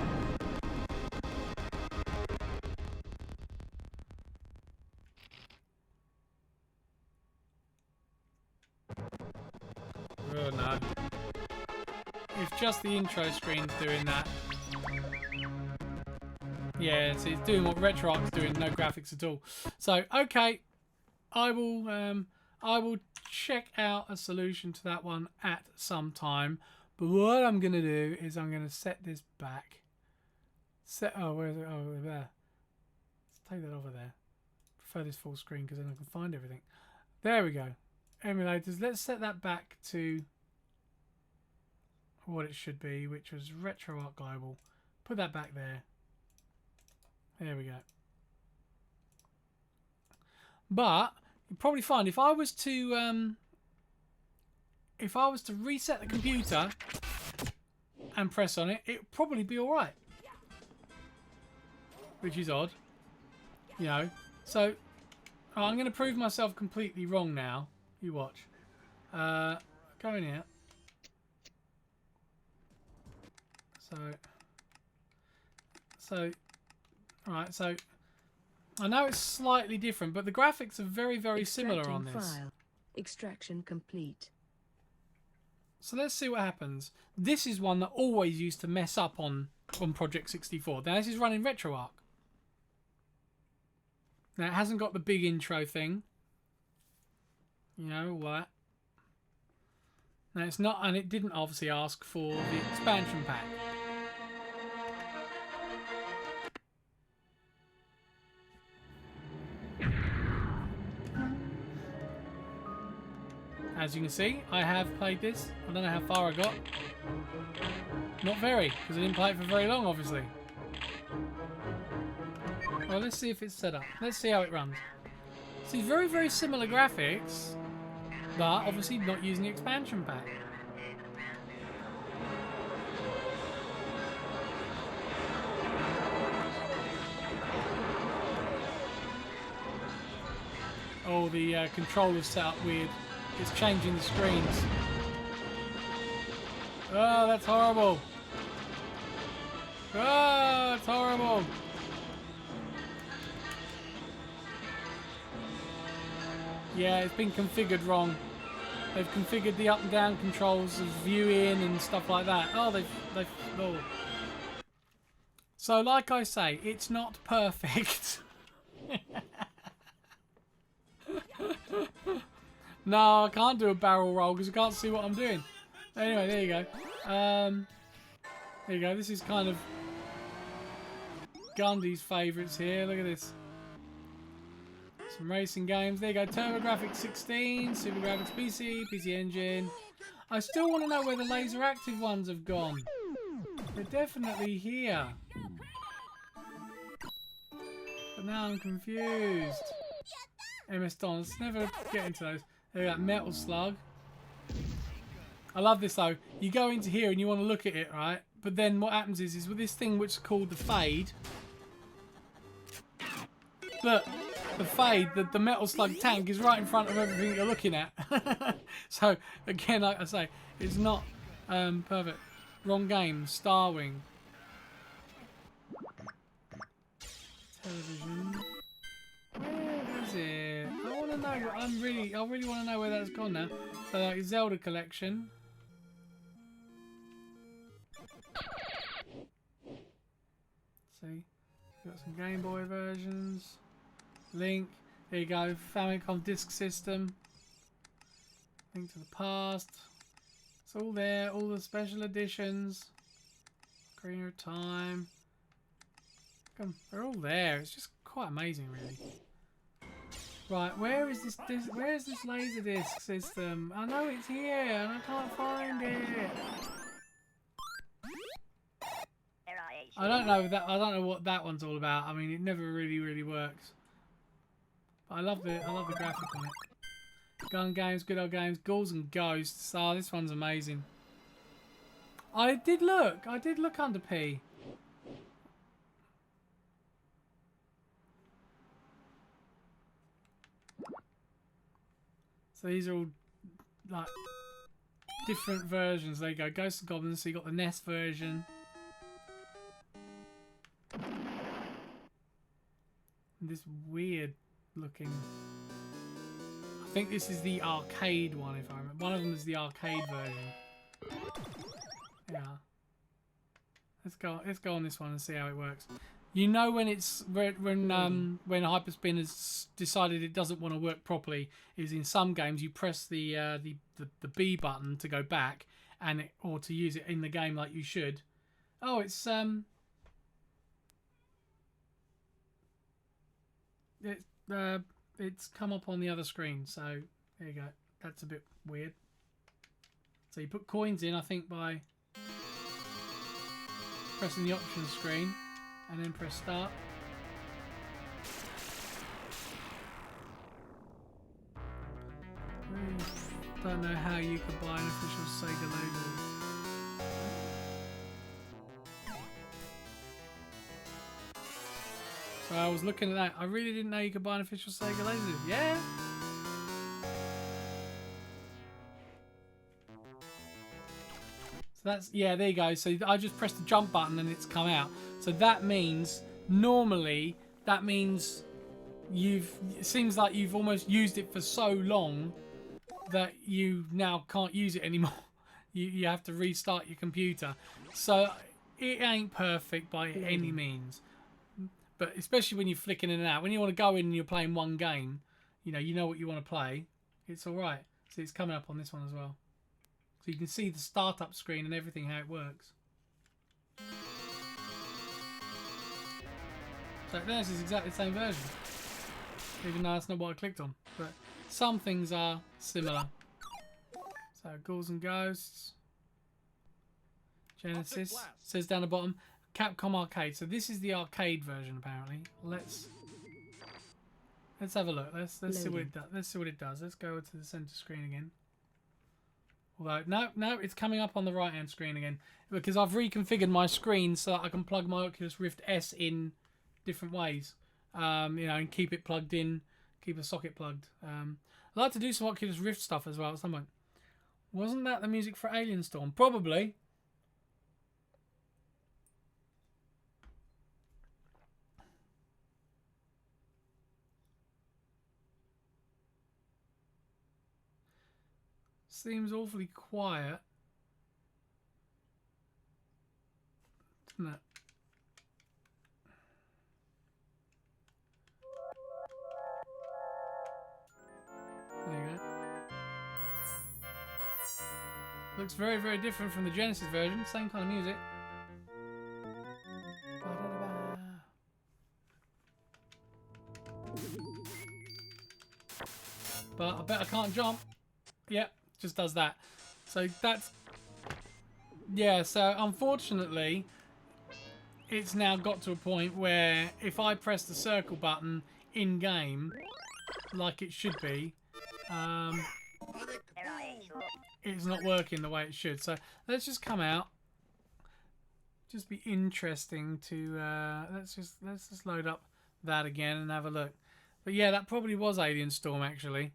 A: Oh no. If just the intro screen's doing that. Yeah, so it's doing what RetroArch's doing, no graphics at all. So, okay. I will check out a solution to that one at some time. But what I'm gonna do is I'm gonna set this back. Where is it? Oh, there. Let's take that over there. Prefer this full screen because then I can find everything. There we go. Emulators. Let's set that back to what it should be, which was RetroArch Global. Put that back there. There we go. But you'll probably find if I was to reset the computer and press on it, it'd probably be all right. Which is odd, you know. So I'm going to prove myself completely wrong now. You watch. Go in here. Alright, so I know it's slightly different, but the graphics are very, very similar on this.
C: File. Extraction complete.
A: So let's see what happens. This is one that always used to mess up on Project 64. Now this is running RetroArch. Now it hasn't got the big intro thing. You know, all that. Now it's not, and it didn't obviously ask for the expansion pack. As you can see, I have played this. I don't know how far I got. Not very, because I didn't play it for very long, obviously. Well, let's see if it's set up. Let's see how it runs. See, very, very similar graphics, but obviously not using the expansion pack. Oh, the controller's set up weird. It's changing the screens. Oh, that's horrible. Oh, it's horrible. Yeah, it's been configured wrong. They've configured the up and down controls of viewing and stuff like that. Oh, oh. So, like I say, it's not perfect. No, I can't do a barrel roll because I can't see what I'm doing. Anyway, there you go. There you go. This is kind of Gundy's favourites here. Look at this. Some racing games. There you go. TurboGrafx 16, SuperGrafx PC, PC Engine. I still want to know where the laser active ones have gone. They're definitely here. But now I'm confused. MS-DOS. Let's never get into those. There you go. Metal Slug. I love this though. You go into here and you want to look at it, right? But then what happens is with this thing which is called the fade. Look, the fade, the Metal Slug tank is right in front of everything you're looking at. So again, like I say, it's not perfect. Wrong game. Starwing. Television. Where is it? I want to know. I really want to know where that's gone now. So like Zelda collection. See, got some Game Boy versions. Link. There you go. Famicom Disk System. Link to the Past. It's all there. All the special editions. Ocarina of Time. They're all there. It's just quite amazing, really. Right, where is this? Where is this Laserdisc system? I know it's here, and I can't find it.
D: There are a
A: I don't know that. I don't know what that one's all about. I mean, it never really works. But I love the graphic on it. Gun games, good old games, ghouls and ghosts. Oh, this one's amazing. I did look under P. So these are all like different versions. There you go, Ghosts and Goblins. So you got the NES version. And this weird looking. I think this is the arcade one, if I remember. One of them is the arcade version. Yeah. Let's go on this one and see how it works. You know when it's when HyperSpin has decided it doesn't want to work properly is in some games you press the B button to go back or to use it in the game like you should. Oh, it's come up on the other screen, so there you go. That's a bit weird. So you put coins in, I think, by pressing the options screen and then press start. Don't know how you could buy an official Sega logo. So I was looking at that. I really didn't know you could buy an official Sega laser. Yeah. So that's, yeah, there you go. So I just pressed the jump button and it's come out. So that means, normally, that means it seems like you've almost used it for so long that you now can't use it anymore. You have to restart your computer. So it ain't perfect by any means. But especially when you're flicking in and out. When you want to go in and you're playing one game, you know what you want to play, it's alright. See, it's coming up on this one as well. So you can see the startup screen and everything, how it works. So this is exactly the same version. Even though that's not what I clicked on. But some things are similar. So, Ghouls and Ghosts. Genesis. Says down the bottom. Capcom Arcade. So this is the arcade version apparently. Let's have a look. Let's see what it does. Let's see what it does. Let's go to the center screen again. Although no, it's coming up on the right hand screen again because I've reconfigured my screen so that I can plug my Oculus Rift S in different ways. And keep it plugged in, keep a socket plugged. I'd like to do some Oculus Rift stuff as well at some point. Wasn't that the music for Alien Storm? Probably. Seems awfully quiet, doesn't it? There you go. Looks very different from the Genesis version. Same kind of music. But I bet I can't jump. Yep. Just does that. So that's, yeah, so unfortunately it's now got to a point where if I press the circle button in game like it should be, it's not working the way it should. So let's just come out. Just be interesting to let's just load up that again and have a look. But yeah, that probably was Alien Storm actually.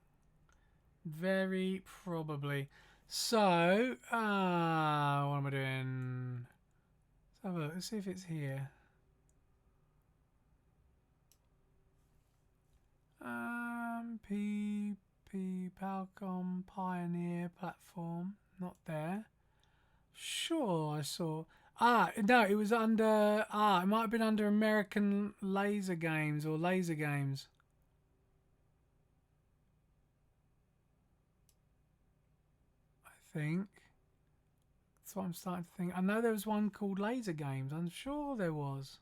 A: Very probably. So, what am I doing? Let's have a look. Let's see if it's here. Palcom Pioneer platform. Not there. Sure, I saw. No, it was under. It might have been under American Laser Games or Laser Games. Think that's what I'm starting to think. I know there was one called Laser Games. I'm sure there was.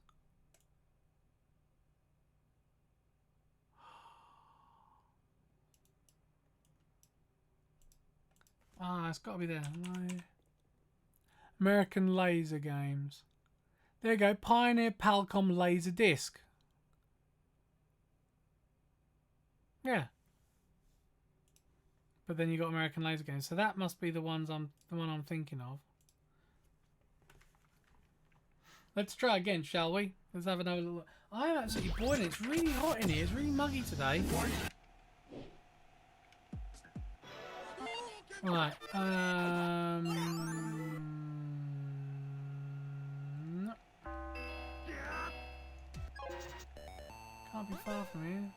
A: It's got to be there. American Laser Games. There you go. Pioneer Palcom laser disc. Yeah. But then you got American laser games, so that must be the one I'm thinking of. Let's try again, shall we? Let's have another look. I'm absolutely boiling. It's really hot in here. It's really muggy today. Right. Can't be far from here.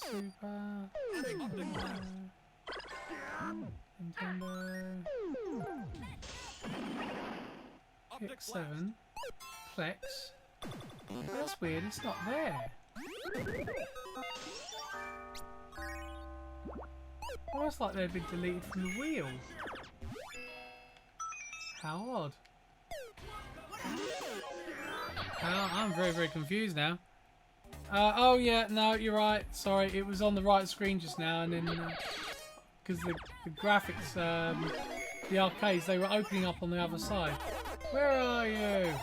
A: Super. Nintendo. X7. Plex. That's weird. It's not there. Almost like they've been deleted from the wheel. How odd. I'm very, very confused now. Oh yeah, no, you're right. Sorry, it was on the right screen just now, and then because the graphics, the arcades, they were opening up on the other side. Where are you?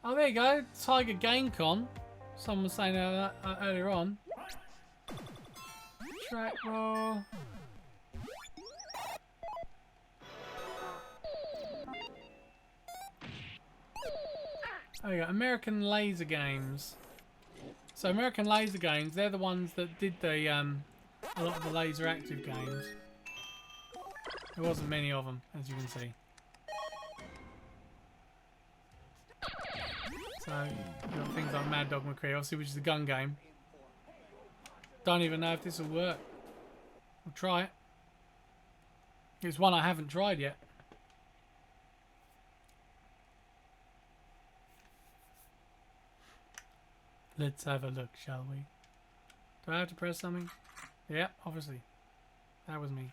A: Oh, there you go. Tiger Game Con. Someone was saying that earlier on. Track roll. Oh, yeah, American Laser Games. So American Laser Games, they're the ones that did the a lot of the laser active games. There wasn't many of them, as you can see. So you've got things like Mad Dog McCree, obviously, which is a gun game. Don't even know if this will work. We'll try it. It's one I haven't tried yet. Let's have a look, shall we? Do I have to press something? Yeah, obviously. That was me.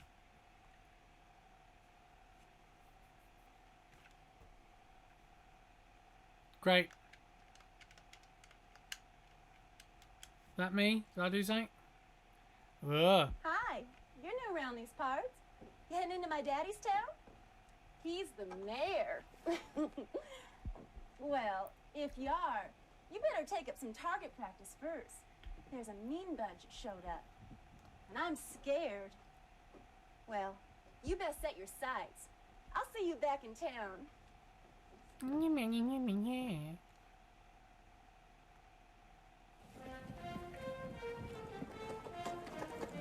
A: Great. Is that me? Did I do something? Ugh.
D: Hi, you're new around these parts. You heading into my daddy's town? He's the mayor. Well, if you are, you better take up some target practice first. There's a mean bunch showed up, and I'm scared. Well, you best set your sights. I'll see you back in town.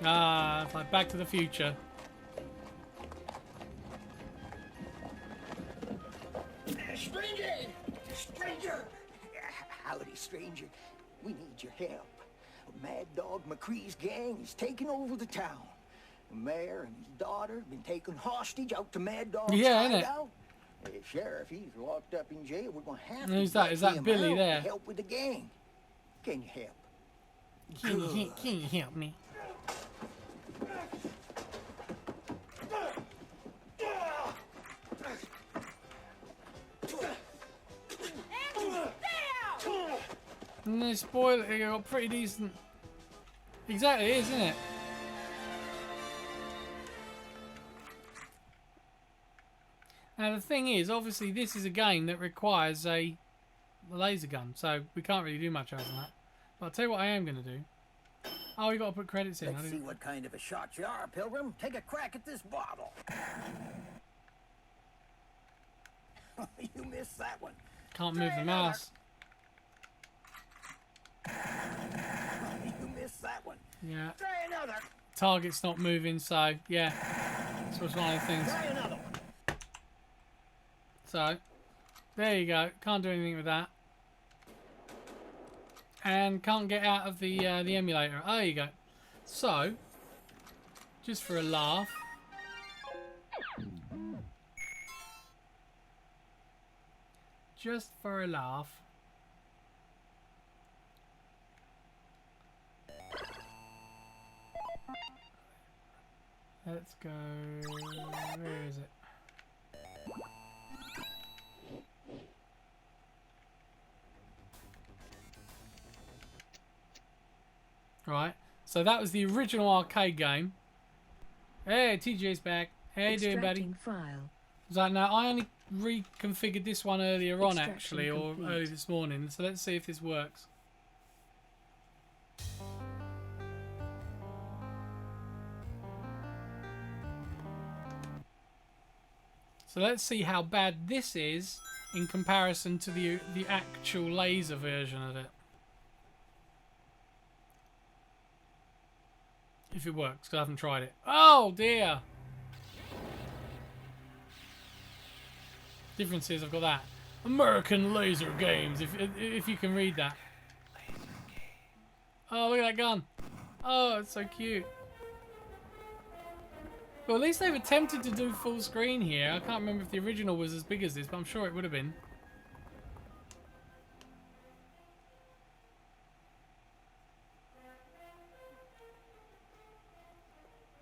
A: Ah, it's like Back to the Future.
E: Stranger! Stranger! Howdy, stranger. We need your help. Mad Dog McCree's gang is taking over the town. The mayor and his daughter have been taken hostage out to Mad Dog's hideout. The sheriff, he's locked up in jail. We're going to have to
A: Who's that? Is that Billy there?
E: to help with the gang. Can you help?
A: Can you help me? And they spoil it, you got pretty decent. Exactly, it is, isn't it? Now the thing is, obviously this is a game that requires a laser gun, so we can't really do much other than that. But I'll tell you what I am going to do. Oh, we got to put credits in.
E: Let's see what kind of a shot you are, Pilgrim. Take a crack at this bottle. You missed that one.
A: Can't move the mouse.
E: You missed that one.
A: Yeah.
E: Try another.
A: Target's not moving, so yeah. So it's one of the things.
E: Try another one.
A: So there you go. Can't do anything with that. And can't get out of the emulator. Oh, there you go. So, just for a laugh. Just for a laugh. Let's go. Where is it? Right. So that was the original arcade game. Hey, TJ's back. How you doing, buddy?
C: Extracting file.
A: So now I only reconfigured this one earlier on,
C: Extraction
A: actually, or
C: complete.
A: early this morning. So let's see if this works. So let's see how bad this is in comparison to the actual laser version of it. If it works, because I haven't tried it. Oh dear! Difference is I've got that. American Laser Games, if you can read that. Oh, look at that gun. Oh, it's so cute. Well, at least they've attempted to do full screen here. I can't remember if the original was as big as this, but I'm sure it would have been.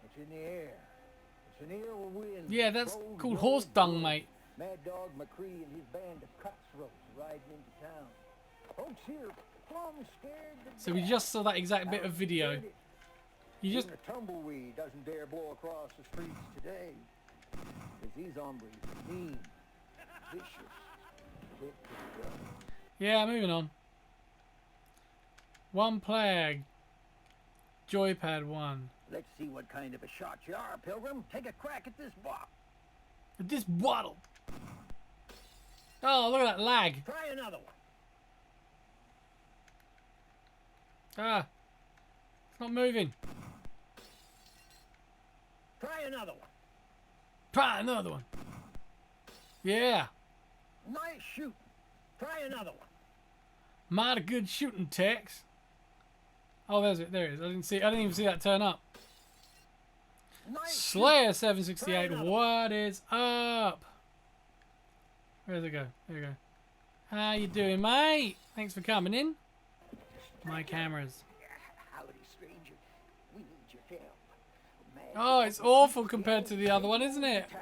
E: It's in the air. It's an air wind.
A: Yeah, that's
E: Blows,
A: called
E: blows,
A: horse dung,
E: blows.
A: mate.
E: Mad Dog McCree and his band of cutthroats riding into town. Folks here plumb scared to
A: So we
E: death.
A: just saw that exact bit of video. You just...
E: Even a tumbleweed doesn't dare blow across the streets today. Because these hombres are mean, vicious, quick to kill.
A: Yeah, moving on. One Plague. Joypad 1.
E: Let's see what kind of a shot you are, Pilgrim. Take a crack at this box.
A: This bottle. Oh, look at that lag.
E: Try another one.
A: Ah. It's not moving.
E: Try another one.
A: Try another one. Yeah.
E: Nice shooting. Try another one.
A: Mighty good shooting, Tex. Oh, there's it. There it is. I didn't even see that turn up.
E: Nice
A: Slayer 768.
E: Try another.
A: What is up? Where's it go? There you go. How you doing, mate? Thanks for coming in. My cameras.
E: Howdy, stranger. We need your help. Mad
A: Oh, it's awful compared to the other one, isn't it?
E: town.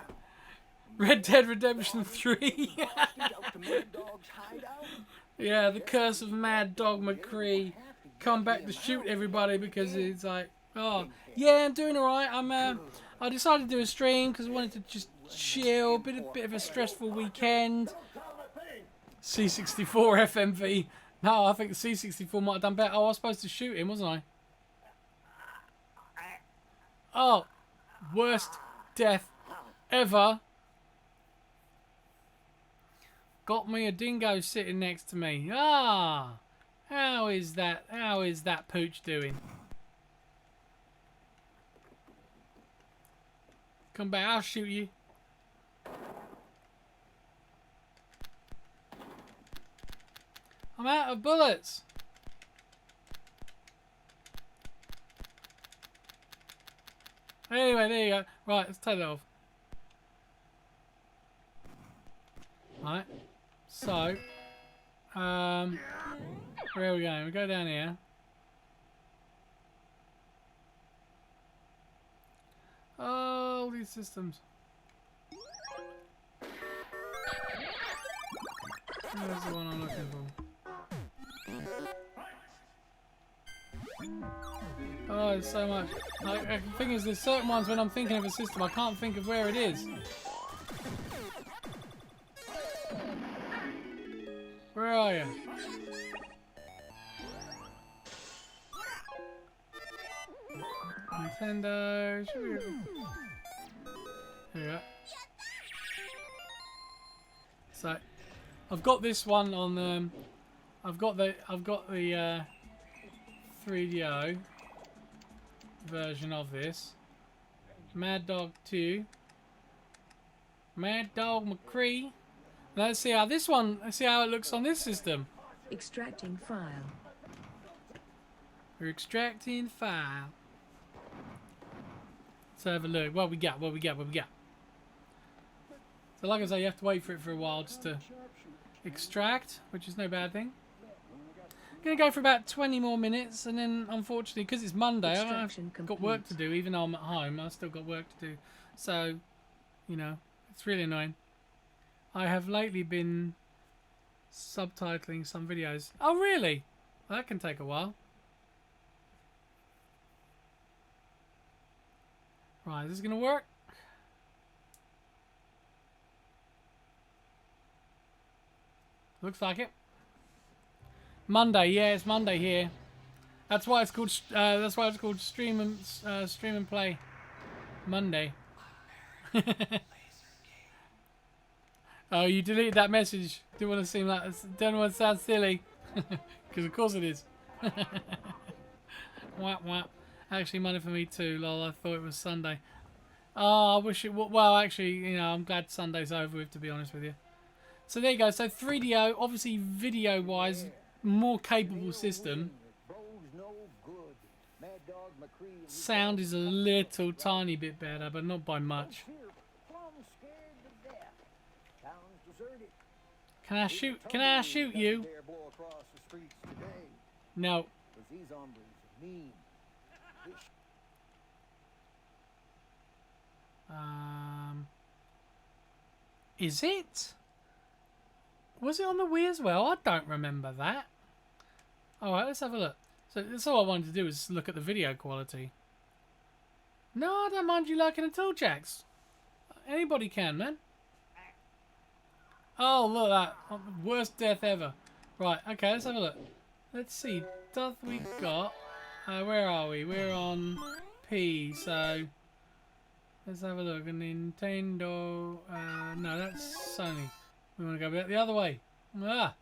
A: Red Dead Redemption 3.
E: Out to Mad Dog's hideout.
A: Yeah, the curse of Mad Dog McCree. Come back to shoot everybody because it's like, oh, yeah, I'm doing alright. I decided to do a stream because I wanted to just chill, bit of a stressful weekend. C64 FMV. No, I think the C64 might have done better. Oh, I was supposed to shoot him, wasn't I? Oh, worst death ever. Got me a dingo sitting next to me. Ah, how is that? How is that pooch doing? Come back, I'll shoot you. I'm out of bullets. Anyway, there you go. Right, let's take that off. Right. So, where are we going? We go down here. Oh, all these systems. Where's the one I'm looking for? Oh, there's so much. The thing is, there's certain ones when I'm thinking of a system, I can't think of where it is. Where are you? Nintendo. Should we... There you go. So, I've got this one on. I've got the 3DO version of this. Mad Dog 2. Mad Dog McCree. Let's see how this one. Let's see how it looks on this system.
C: Extracting file.
A: We're extracting file. Let's have a look. What we got? What we got? What we got? So, like I say, you have to wait for it for a while just to extract, which is no bad thing. Gonna go for about 20 more minutes, and then unfortunately, because it's Monday, I've
C: Extraction
A: got work to
C: complete.
A: do. Even though I'm at home, I've still got work to do. So, you know, it's really annoying. I have lately been subtitling some videos. Oh, really? Well, that can take a while. Right, is this going to work? Looks like it. Monday, yeah, it's Monday here. That's why it's called. Stream and Play Monday. Oh, you deleted that message. Don't want to seem like. Don't want to sound silly. Because of course it is. Whap whap. Actually, Monday for me too. Lol. I thought it was Sunday. Oh, I wish it. Well, actually, you know, I'm glad Sunday's over with. To be honest with you. So there you go. So 3DO, obviously video-wise, more capable system. Sound is a little tiny bit better, but not by much. Can I shoot? Can I shoot you? No. Is it? Was it on the Wii as well? I don't remember that. Alright, let's have a look. So that's all I wanted to do is look at the video quality. No, I don't mind you liking it at all, Jax. Anybody can, man. Oh, look at that. Worst death ever. Right, okay, let's have a look. Let's see. Does we got... where are we? We're on P, so... Let's have a look. A Nintendo... no, that's Sony. We want to go the other way. Ah.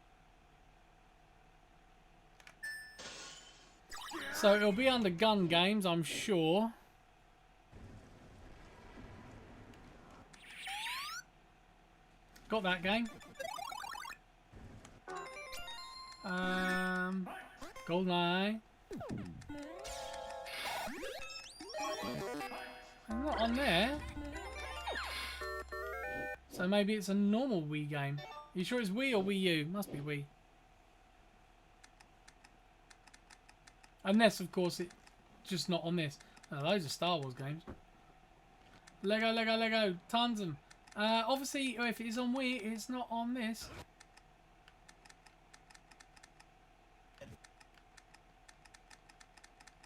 A: So it'll be under gun games, I'm sure. Got that game. GoldenEye. I'm not on there. So maybe it's a normal Wii game. You sure it's Wii or Wii U? Must be Wii. Unless, of course, it's just not on this. Oh, those are Star Wars games. Lego, Lego, Lego. Tons of them. Obviously, if it is on Wii, it's not on this.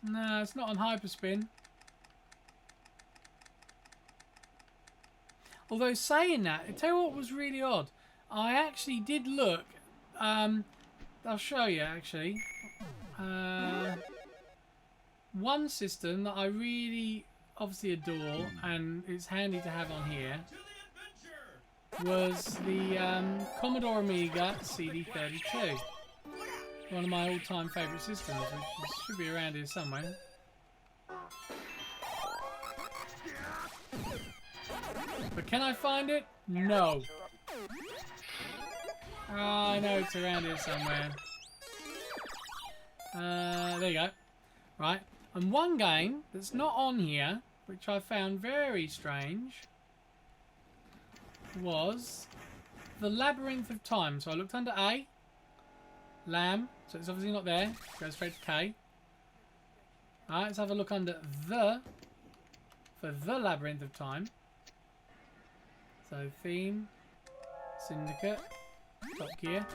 A: No, it's not on HyperSpin. Although saying that, I tell you what was really odd. I actually did look. I'll show you actually. One system that I really obviously adore and it's handy to have on here was the Commodore Amiga CD32. One of my all-time favourite systems, which should be around here somewhere. But can I find it? No. Oh, I know it's around here somewhere. There you go. Right. And one game that's not on here, which I found very strange, was The Labyrinth of Time. So I looked under A. Lamb. So it's obviously not there. Go straight to K. Alright, let's have a look under The. For The Labyrinth of Time. So theme. Syndicate. Top Gear.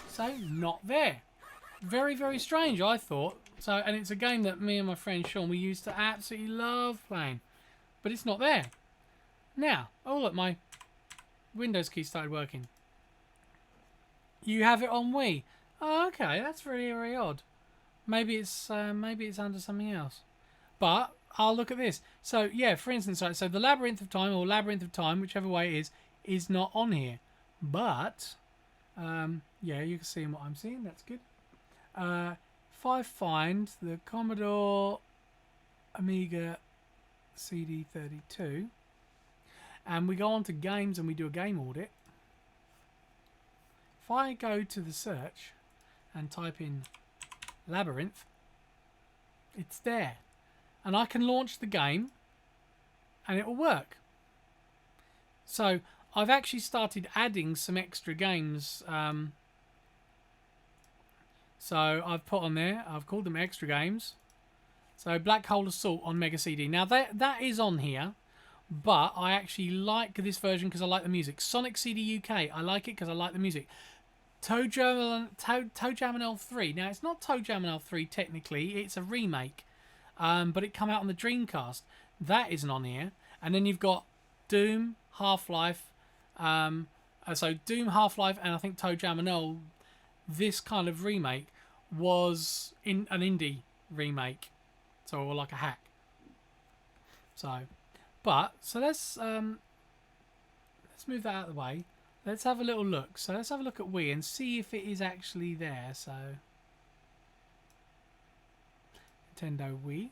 A: So not there. Very, very strange, I thought. So, and it's a game that me and my friend Sean, we used to absolutely love playing. But it's not there. Now, oh look, my Windows key started working. You have it on Wii. Oh, okay, that's very, very odd. Maybe it's under something else. But I'll look at this. So yeah, for instance, right, so the Labyrinth of Time or Labyrinth of Time, whichever way it is not on here. But yeah, you can see what I'm seeing. That's good. If I find the Commodore Amiga CD32 and we go on to games and we do a game audit, if I go to the search and type in Labyrinth, it's there and I can launch the game and it will work. So I've actually started adding some extra games. So I've put on there, I've called them extra games. So Black Hole Assault on Mega CD. Now that is on here, but I actually like this version because I like the music. Sonic CD UK, I like it because I like the music. Toe Jam and L3. Now it's not Toe Jam and L3 technically, it's a remake, but it came out on the Dreamcast. That isn't on here. And then you've got Doom, Half-Life. So Doom, Half-Life, and I think Toe Jam and Earl. This kind of remake was in an indie remake, so like a hack. So let's move that out of the way. Let's have a little look. So let's have a look at Wii and see if it is actually there. So Nintendo Wii.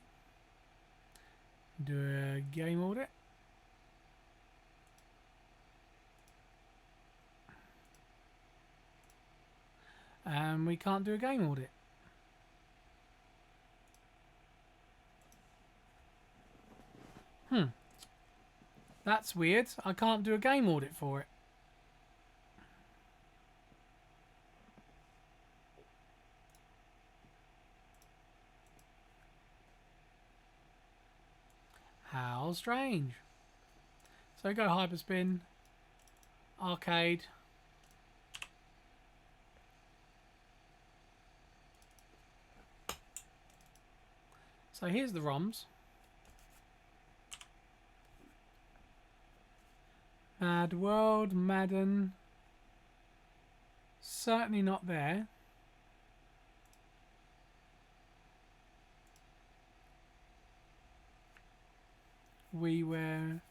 A: Do a game audit. And we can't do a game audit. That's weird. I can't do a game audit for it. How strange. So go HyperSpin, arcade. So here's the ROMs. Mad World, Madden. Certainly not there. WiiWare.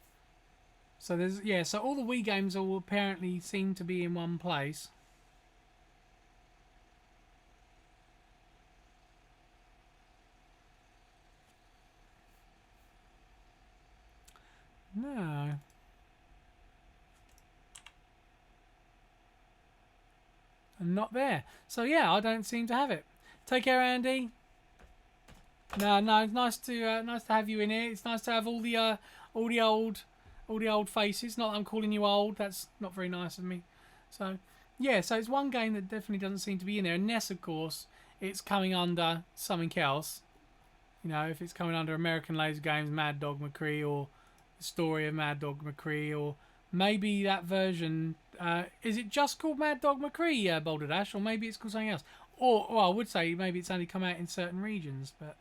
A: So there's, yeah, so all the Wii games all apparently seem to be in one place. No. And not there. So yeah, I don't seem to have it. Take care, Andy. No, it's nice to have you in here. It's nice to have all the old faces. Not that I'm calling you old. That's not very nice of me. So yeah, so it's one game that definitely doesn't seem to be in there, unless of course it's coming under something else. You know, if it's coming under American Laser Games, Mad Dog McCree, or the story of Mad Dog McCree, or maybe that version. Is it just called Mad Dog McCree, Boulder Dash, or maybe it's called something else? Or I would say maybe it's only come out in certain regions, but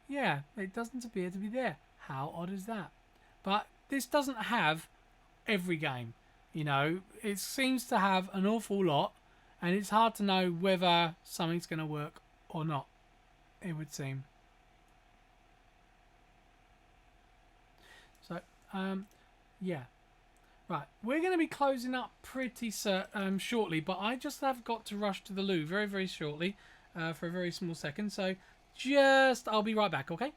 A: yeah, it doesn't appear to be there. How odd is that? But this doesn't have every game. You know, it seems to have an awful lot, and it's hard to know whether something's going to work or not, it would seem. So, yeah. Right, we're going to be closing up pretty shortly, but I just have got to rush to the loo very, very shortly for a very small second. So, I'll be right back, okay?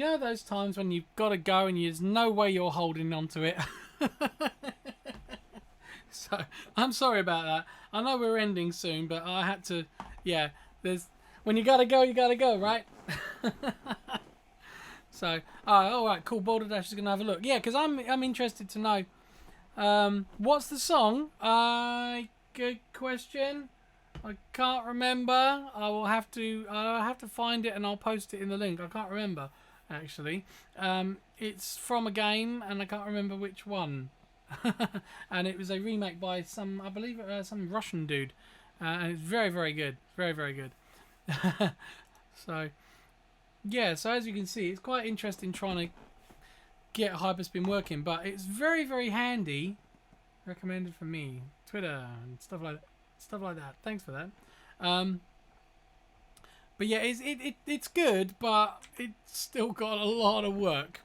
A: You know those times when you've got to go and there's no way you're holding on to it. So I'm sorry about that. I know we're ending soon, but I had to. Yeah, there's when you gotta go, right? So, all right, cool. Boulder Dash is gonna have a look. Yeah, because I'm interested to know. What's the song? Good question. I can't remember. I'll have to find it and I'll post it in the link. I can't remember actually. It's from a game and I can't remember which one. And it was a remake by some, I believe, some Russian dude, and it's very, very good, very, very good. So, yeah. So as you can see, it's quite interesting trying to get HyperSpin working, but it's very, very handy. Recommended for me, Twitter and stuff like that. Thanks for that. But yeah, it's good, but it's still got a lot of work.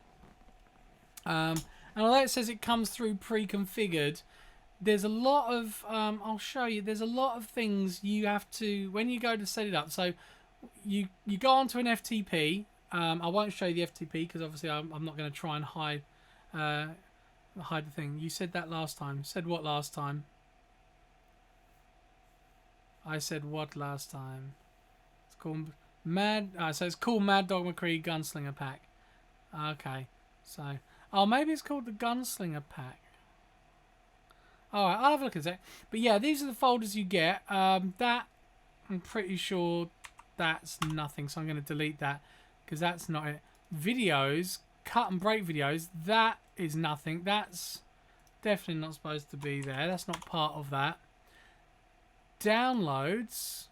A: And although it says it comes through pre-configured, there's a lot of I'll show you. There's a lot of things you have to when you go to set it up. So you go onto an FTP. I won't show you the FTP because obviously I'm not going to try and hide the thing. You said that last time. Said what last time? I said what last time? It's called Mad. So it's called Mad Dog McCree Gunslinger Pack. Okay, so. Oh, maybe it's called the Gunslinger Pack. Alright, I'll have a look at that. But yeah, these are the folders you get. That, I'm pretty sure that's nothing. So I'm going to delete that because that's not it. Videos, cut and break videos, that is nothing. That's definitely not supposed to be there. That's not part of that. Downloads.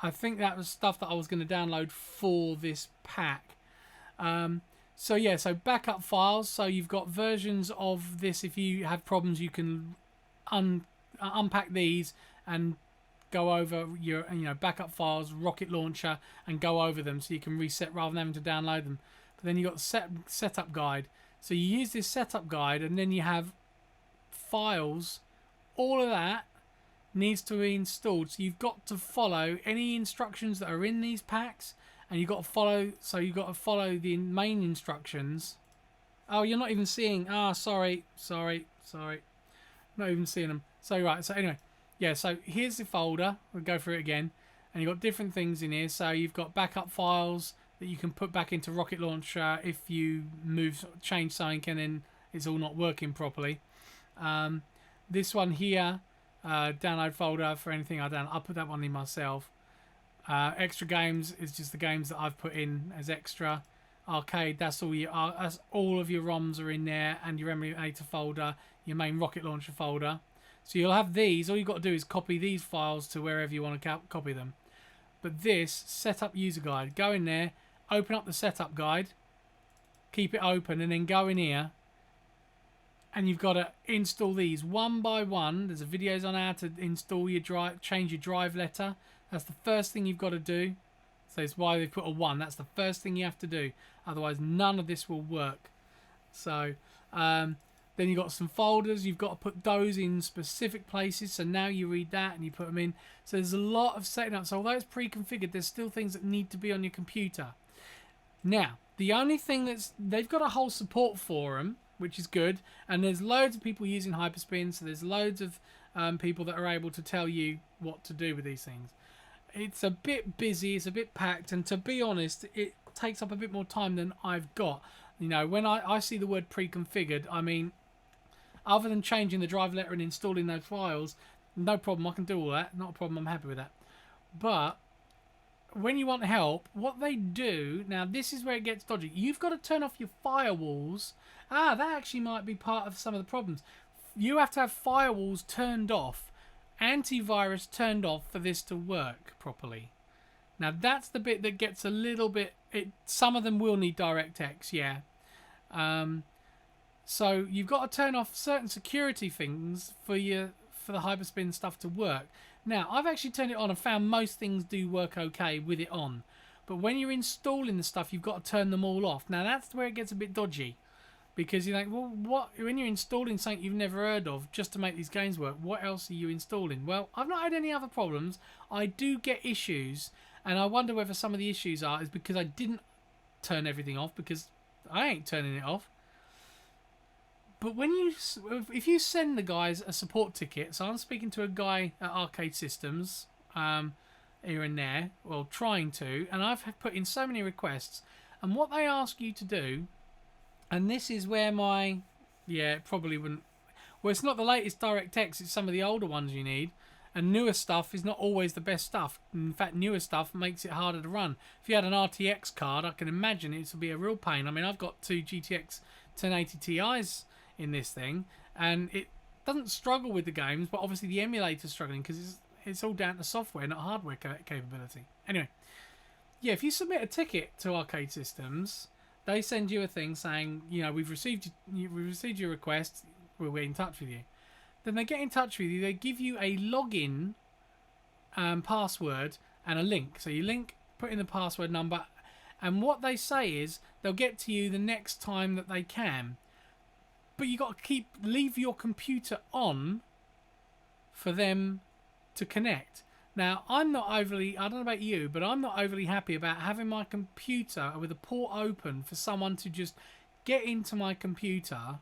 A: I think that was stuff that I was going to download for this pack. So yeah, so backup files. So you've got versions of this. If you have problems, you can unpack these and go over your backup files, rocket launcher, and go over them so you can reset rather than having to download them. But then you got the setup guide. So you use this setup guide, and then you have files. All of that needs to be installed. So you've got to follow any instructions that are in these packs. And you've got to follow, so you've got to follow the main instructions. Oh, you're not even seeing, sorry. Not even seeing them. So, right, so anyway. Yeah, so here's the folder. We'll go through it again. And you've got different things in here. So you've got backup files that you can put back into Rocket Launcher if you change something and then it's all not working properly. This one here, download folder for anything I'll put that one in myself. Extra games is just the games that I've put in as extra. Arcade, that's all of your ROMs are in there, and your emulator folder, your main rocket launcher folder. So you'll have these. All you've got to do is copy these files to wherever you want to copy them. But this setup user guide, go in there, open up the setup guide, keep it open, and then go in here. And you've got to install these one by one. There's videos on how to install your drive, change your drive letter. That's the first thing you've got to do. So it's why they put a 1. That's the first thing you have to do. Otherwise, none of this will work. So then you've got some folders. You've got to put those in specific places. So now you read that and you put them in. So there's a lot of setting up. So although it's pre-configured, there's still things that need to be on your computer. Now, the only thing they've got a whole support forum, which is good. And there's loads of people using HyperSpin. So there's loads of people that are able to tell you what to do with these things. It's a bit busy, it's a bit packed, and to be honest, it takes up a bit more time than I've got. You know, when I see the word pre-configured, I mean, other than changing the drive letter and installing those files, no problem, I can do all that. Not a problem, I'm happy with that. But when you want help, what they do, now this is where it gets dodgy. You've got to turn off your firewalls. That actually might be part of some of the problems. You have to have firewalls turned off, antivirus turned off for this to work properly. Now that's the bit that gets a little bit. Some of them will need DirectX, yeah. So you've got to turn off certain security things for the HyperSpin stuff to work. Now I've actually turned it on and found most things do work okay with it on, but when you're installing the stuff, you've got to turn them all off. Now that's where it gets a bit dodgy. Because you're like, well, what? When you're installing something you've never heard of just to make these games work, what else are you installing? Well, I've not had any other problems. I do get issues, and I wonder whether some of the issues is because I didn't turn everything off because I ain't turning it off. But when you, if you send the guys a support ticket, so I'm speaking to a guy at Arcade Systems, here and there, well, trying to, and I've put in so many requests, and what they ask you to do, and this is where my, yeah, it probably wouldn't, well, it's not the latest DirectX, it's some of the older ones you need, and newer stuff is not always the best stuff. In fact, newer stuff makes it harder to run. If you had an RTX card, I can imagine it would be a real pain. I mean, I've got two GTX 1080 Ti's in this thing, and it doesn't struggle with the games, but obviously the emulator's struggling because it's all down to software, not hardware capability. Anyway, yeah, if you submit a ticket to Arcade Systems, they send you a thing saying, you know, we've received your request, we'll get in touch with you. Then they get in touch with you, they give you a login password and a link. So you link, put in the password number, and what they say is they'll get to you the next time that they can. But you got to leave your computer on for them to connect. Now, I'm not overly, I don't know about you, but I'm not overly happy about having my computer with a port open for someone to just get into my computer,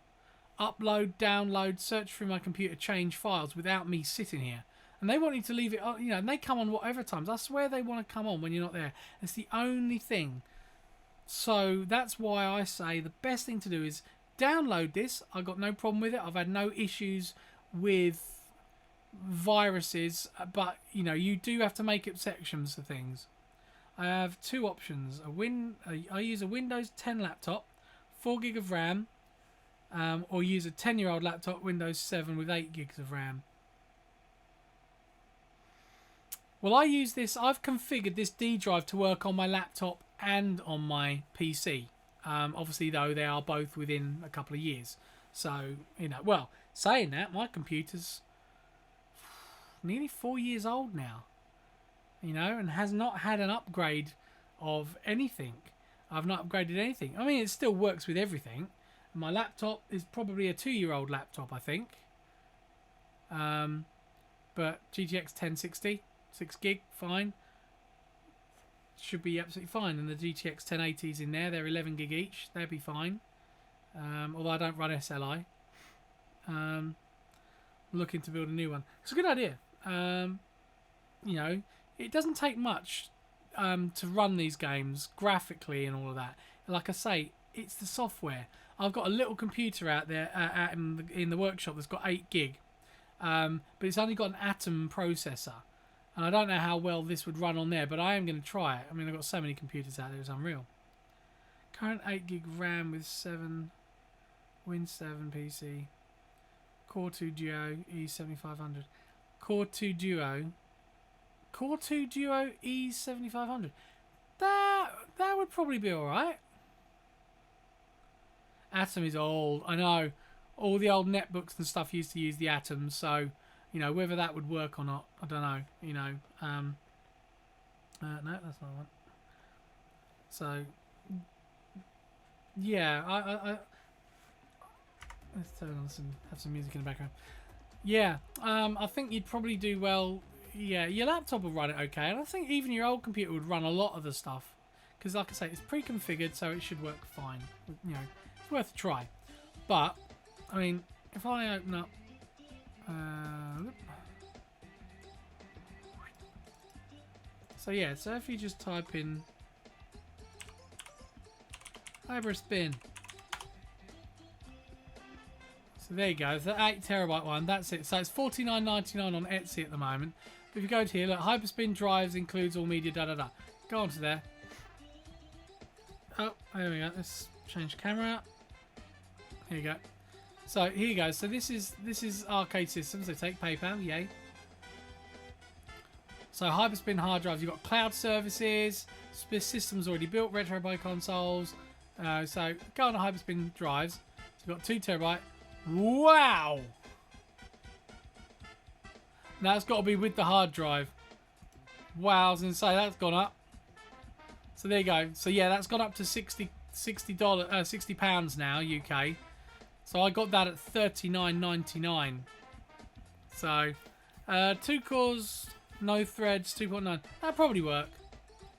A: upload, download, search through my computer, change files without me sitting here. And they want you to leave it on, you know, and they come on whatever times. I swear they want to come on when you're not there. It's the only thing. So that's why I say the best thing to do is download this. I've got no problem with it. I've had no issues with viruses, but you know, you do have to make exceptions for things. I have two options. I use a Windows 10 laptop, 4 gig of RAM, or use a 10-year-old laptop, Windows 7 with 8 gigs of RAM. Well, I use this. I've configured this D drive to work on my laptop and on my PC. Obviously, though, they are both within a couple of years. So, you know, well, saying that, my computer's nearly 4 years old now, you know, and has not had an upgrade of anything. I've not upgraded anything. I mean, it still works with everything. My laptop is probably a 2-year-old laptop, I think. But GTX 1060, 6 gig, fine. Should be absolutely fine. And the GTX 1080s in there, they're 11 gig each. They'll be fine. Although I don't run SLI. I'm looking to build a new one. It's a good idea. You know, it doesn't take much to run these games graphically and all of that. Like I say, it's the software. I've got a little computer out there out in the workshop that's got 8 gig, but it's only got an Atom processor, and I don't know how well this would run on there, but I am going to try it. I mean, I've got so many computers out there, it's unreal. Current 8 gig RAM with 7 Win 7 PC, Core 2 Duo E7500, Core 2 Duo E7500. That would probably be all right. Atom is old, I know. All the old netbooks and stuff used to use the Atom, so you know whether that would work or not, I don't know. You know, no, that's not one. So, yeah, I let's turn on have some music in the background. Yeah, I think you'd probably do well. Yeah, your laptop will run it okay, and I think even your old computer would run a lot of the stuff because, like I say, it's pre-configured, so it should work fine. You know. It's worth a try. But, I mean, if I open up... so, yeah, so if you just type in... HyperSpin. So there you go. It's the 8TB one. That's it. So it's $49.99 on Etsy at the moment. But if you go to here, look, HyperSpin drives includes all media, da-da-da. Go on to there. Oh, there we go. Let's change the camera out. Here you go. So here you go. So this is Arcade Systems. They take PayPal, yay. So HyperSpin hard drives. You've got cloud services. Systems already built. Retro by consoles. So go on to HyperSpin drives. So you've got 2TB. Wow. That's got to be with the hard drive. Wow, I was going to say that's gone up. So there you go. So yeah, that's gone up to £60 now UK. So I got that at $39.99. So 2 cores, no threads, 2.9. That'd probably work.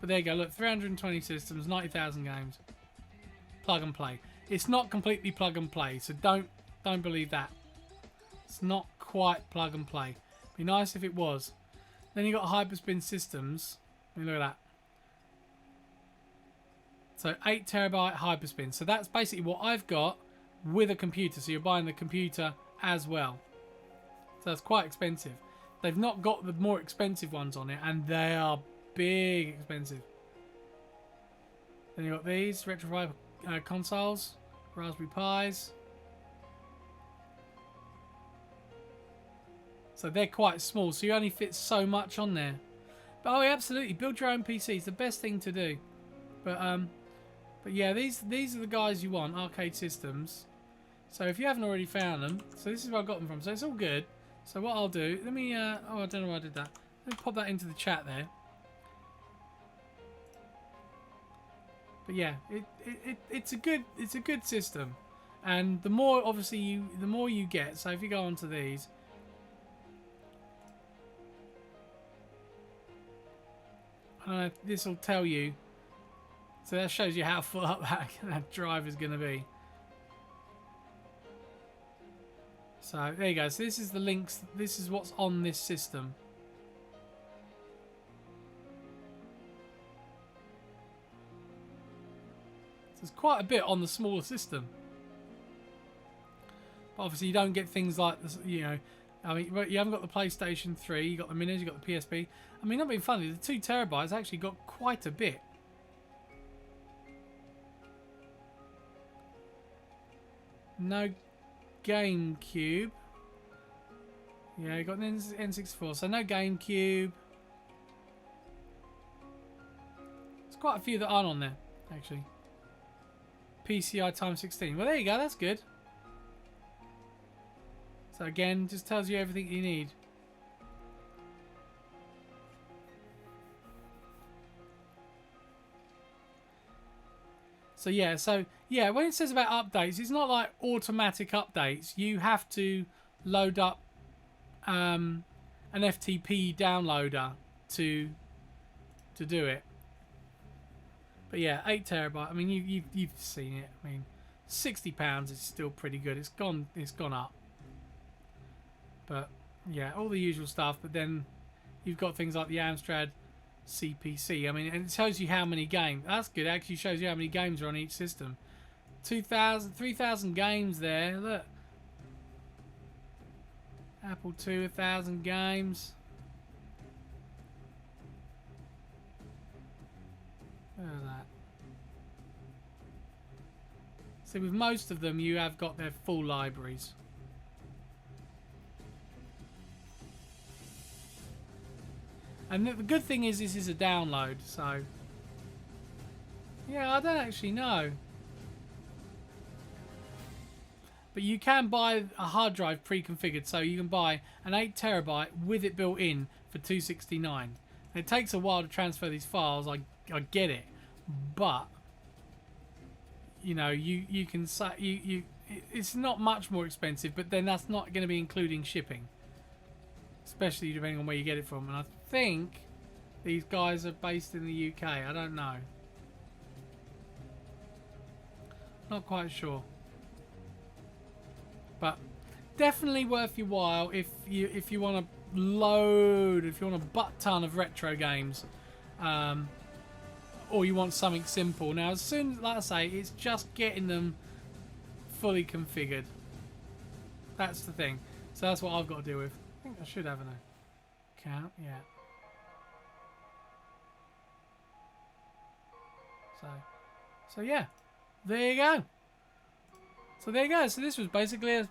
A: But there you go. Look, 320 systems, 90,000 games. plug and play. It's not completely plug and play, so don't believe that. It's not quite plug and play. Be nice if it was. Then you got HyperSpin systems. I mean, look at that. So 8 terabyte HyperSpin. So that's basically what I've got with a computer. So you're buying the computer as well. So that's quite expensive. They've not got the more expensive ones on it, and they are big expensive. Then you got these retro consoles, Raspberry Pis. So they're quite small, so you only fit so much on there. But oh, yeah, absolutely, build your own PC. It's the best thing to do. But yeah, these are the guys you want, arcade systems. So if you haven't already found them, so this is where I got them from. So it's all good. So what I'll do, let me, oh, I don't know why I did that. Let me pop that into the chat there. But yeah, it's a good system, and the more obviously the more you get. So if you go onto these, this will tell you. So that shows you how full up that drive is going to be. So there you go. So this is the links. This is what's on this system. So there's quite a bit on the smaller system. But obviously you don't get things like this, you know. I mean, you haven't got the PlayStation 3. You got the Minis. You got the PSP. I mean, not being funny, the 2 terabytes actually got quite a bit. No GameCube. Yeah, you got an N64, so no GameCube. There's quite a few that aren't on there, actually. PCI times 16. Well, there you go. That's good. So again, just tells you everything you need. So yeah, when it says about updates, it's not like automatic updates. You have to load up an FTP downloader to do it. But yeah, 8 terabyte. I mean, you've seen it. I mean, £60 is still pretty good. It's gone up. But yeah, all the usual stuff. But then you've got things like the Amstrad CPC. I mean, and it tells you how many games. That's good. It actually shows you how many games are on each system. 3,000 games there. Look. Apple II, 1,000 games. Look at that. See, with most of them, you have got their full libraries. And the good thing is this is a download, so... Yeah, I don't actually know. But you can buy a hard drive pre-configured, so you can buy an 8 terabyte with it built in for $269. And it takes a while to transfer these files, I get it. But, you know, you can say... it's not much more expensive, but then that's not going to be including shipping. Especially depending on where you get it from. And I think these guys are based in the UK. I don't know. Not quite sure. But definitely worth your while if you want to load, if you want a butt ton of retro games, or you want something simple. Now, as soon, like I say, it's just getting them fully configured. That's the thing. So that's what I've got to deal with. I think I should have an account, yeah. So yeah, there you go. So there you go. So this was basically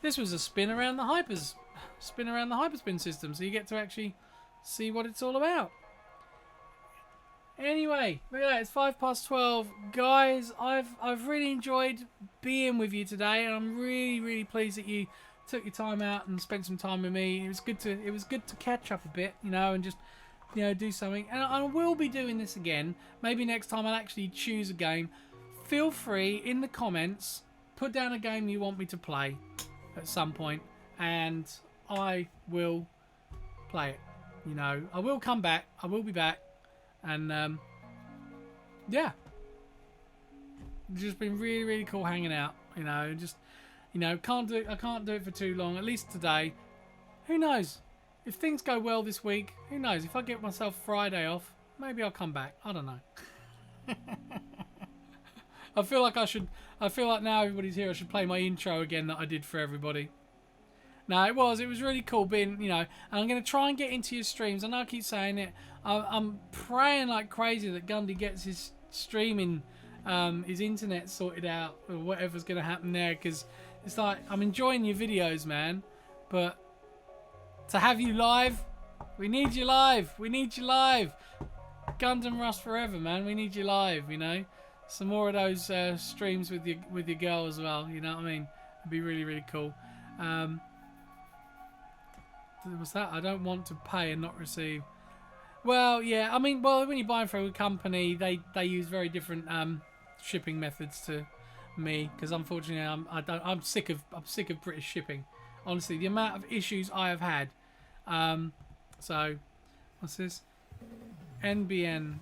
A: this was a spin around the HyperSpin system. So you get to actually see what it's all about. Anyway, look at that. It's 12:05, guys. I've really enjoyed being with you today, and I'm really pleased that you took your time out and spent some time with me. It was good to catch up a bit, you know, and just, you know, do something. And I will be doing this again. Maybe next time I'll actually choose a game. Feel free in the comments, put down a game you want me to play at some point, and I will play it. You know, I will come back. I will be back, and yeah. Just been really, really cool hanging out. You know, just, you know, I can't do it for too long. At least today. Who knows? If things go well this week, who knows? If I get myself Friday off, maybe I'll come back. I don't know. I feel like now everybody's here, I should play my intro again that I did for everybody. No, it was really cool being, you know, and I'm going to try and get into your streams. I know I keep saying it. I'm praying like crazy that Gundy gets his streaming, his internet sorted out, or whatever's going to happen there, because it's like, I'm enjoying your videos, man, but to have you live, we need you live. We need you live. Gundam Rust forever, man. We need you live, you know. Some more of those streams with your girl as well, you know what I mean? It'd be really, really cool. What's that? I don't want to pay and not receive. Well, yeah, I mean, well, when you're buying from a company, they use very different shipping methods to me, because unfortunately I'm sick of British shipping. Honestly, the amount of issues I have had. So, what's this? NBN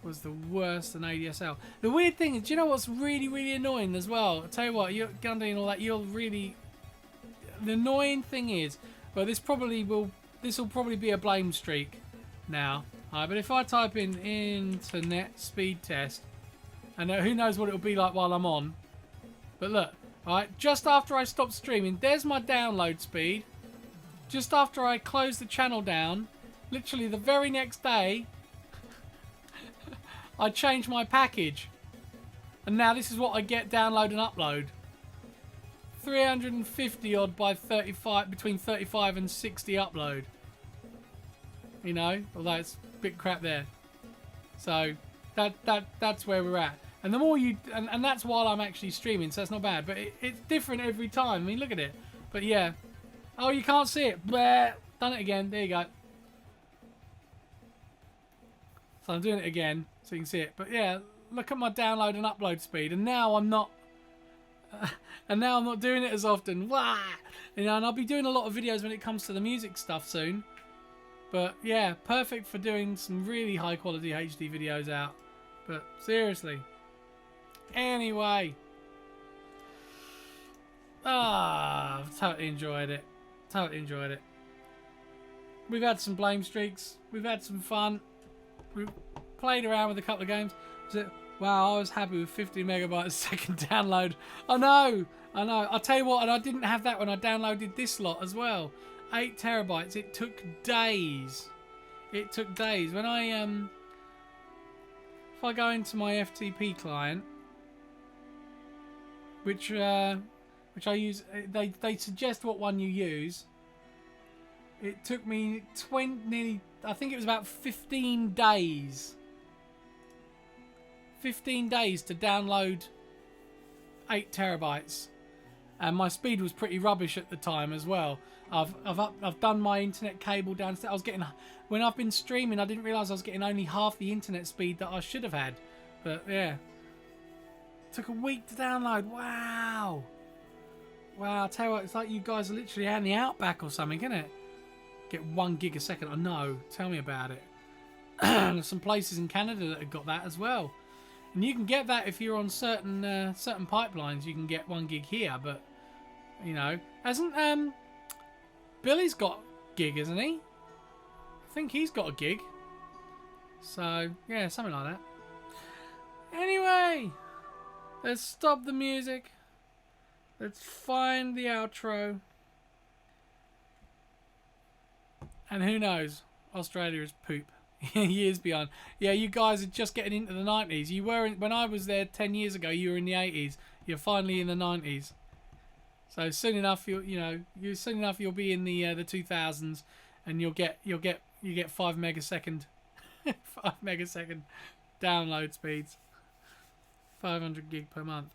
A: was the worst than ADSL. The weird thing is, do you know what's really, really annoying as well? I'll tell you what, you're Gundy and all that, you'll really... The annoying thing is, well, this will probably be a blame streak now. Alright, but if I type in internet speed test, and who knows what it'll be like while I'm on. But look, alright, just after I stop streaming, there's my download speed. Just after I close the channel down, literally the very next day, I change my package. And now this is what I get download and upload. 350 odd by 35, between 35 and 60 upload. You know, although it's a bit crap there. So that's where we're at. And the more you, and that's while I'm actually streaming, so that's not bad. But it's different every time. I mean, look at it. But yeah. Oh, you can't see it. Blah. Done it again. There you go. So I'm doing it again so you can see it. But yeah, look at my download and upload speed. And now I'm not... and now I'm not doing it as often. Wah! You know, and I'll be doing a lot of videos when it comes to the music stuff soon. But yeah, perfect for doing some really high quality HD videos out. But seriously. Anyway. I've totally enjoyed it. Totally enjoyed it. We've had some blame streaks. We've had some fun. We've played around with a couple of games. Wow, I was happy with 50 megabytes a second download. I know. I'll tell you what, and I didn't have that when I downloaded this lot as well. 8 terabytes. It took days. It took days. When I if I go into my FTP client, which I use, they suggest what one you use. It took me nearly, I think it was about 15 days. 15 days to download 8 terabytes, and my speed was pretty rubbish at the time as well. I've done my internet cable downstairs. I was getting, when I've been streaming, I didn't realise I was getting only half the internet speed that I should have had. But yeah, took a week to download. Wow. I tell you what, it's like you guys are literally out in the outback or something, isn't it? Get 1 gig a second. I know. Tell me about it. There's some places in Canada that have got that as well. And you can get that if you're on certain certain pipelines. You can get 1 gig here, but you know, hasn't Billy's got gig, isn't he? I think he's got a gig. So yeah, something like that. Anyway, let's stop the music. Let's find the outro. And who knows? Australia is poop. Years beyond. Yeah, you guys are just getting into the 90s. You were when I was there 10 years ago. You were in the 80s. You're finally in the 90s. So soon enough, you'll be in the 2000s, and you get 5 megasecond, 5 megasecond download speeds. 500 gig per month.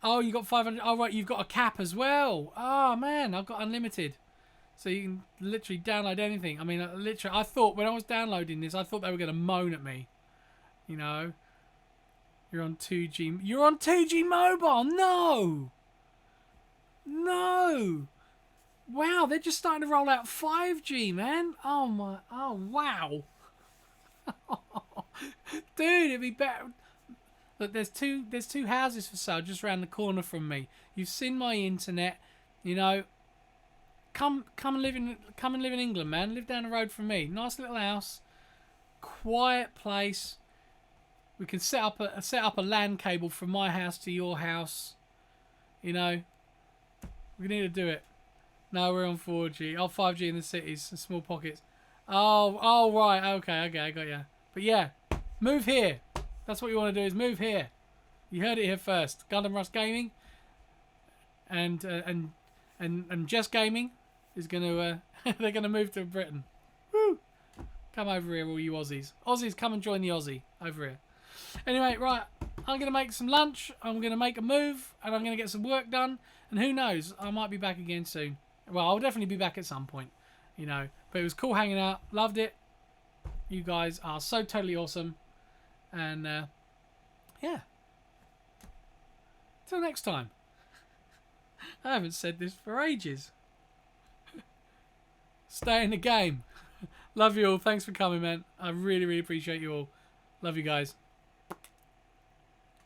A: Oh, you got 500. Oh right, you've got a cap as well. Oh man, I've got unlimited. So you can literally download anything. I mean, literally, I thought when I was downloading this, I thought they were going to moan at me. You know, you're on 2G. You're on 2G mobile. No. Wow, they're just starting to roll out 5G, man. Oh my. Oh wow. Dude, it'd be better. Look, there's two houses for sale just around the corner from me. You've seen my internet, you know. Come and live in England, man. Live down the road from me. Nice little house, quiet place. We can set up a LAN cable from my house to your house. You know, we need to do it. No, we're on 4G. Oh, 5G in the cities, the small pockets. Oh, right. Okay, I got you. But yeah, move here. That's what you want to do, is move here. You heard it here first. Gundam Rust Gaming and Just Gaming is gonna they're gonna move to Britain. Woo! Come over here, all you Aussies. Aussies, come and join the Aussie over here. Anyway, right. I'm gonna make some lunch. I'm gonna make a move, and I'm gonna get some work done. And who knows? I might be back again soon. Well, I'll definitely be back at some point. You know. But it was cool hanging out. Loved it. You guys are so totally awesome. And yeah. Till next time. I haven't said this for ages. Stay in the game. Love you all. Thanks for coming, man. I really, really appreciate you all. Love you guys.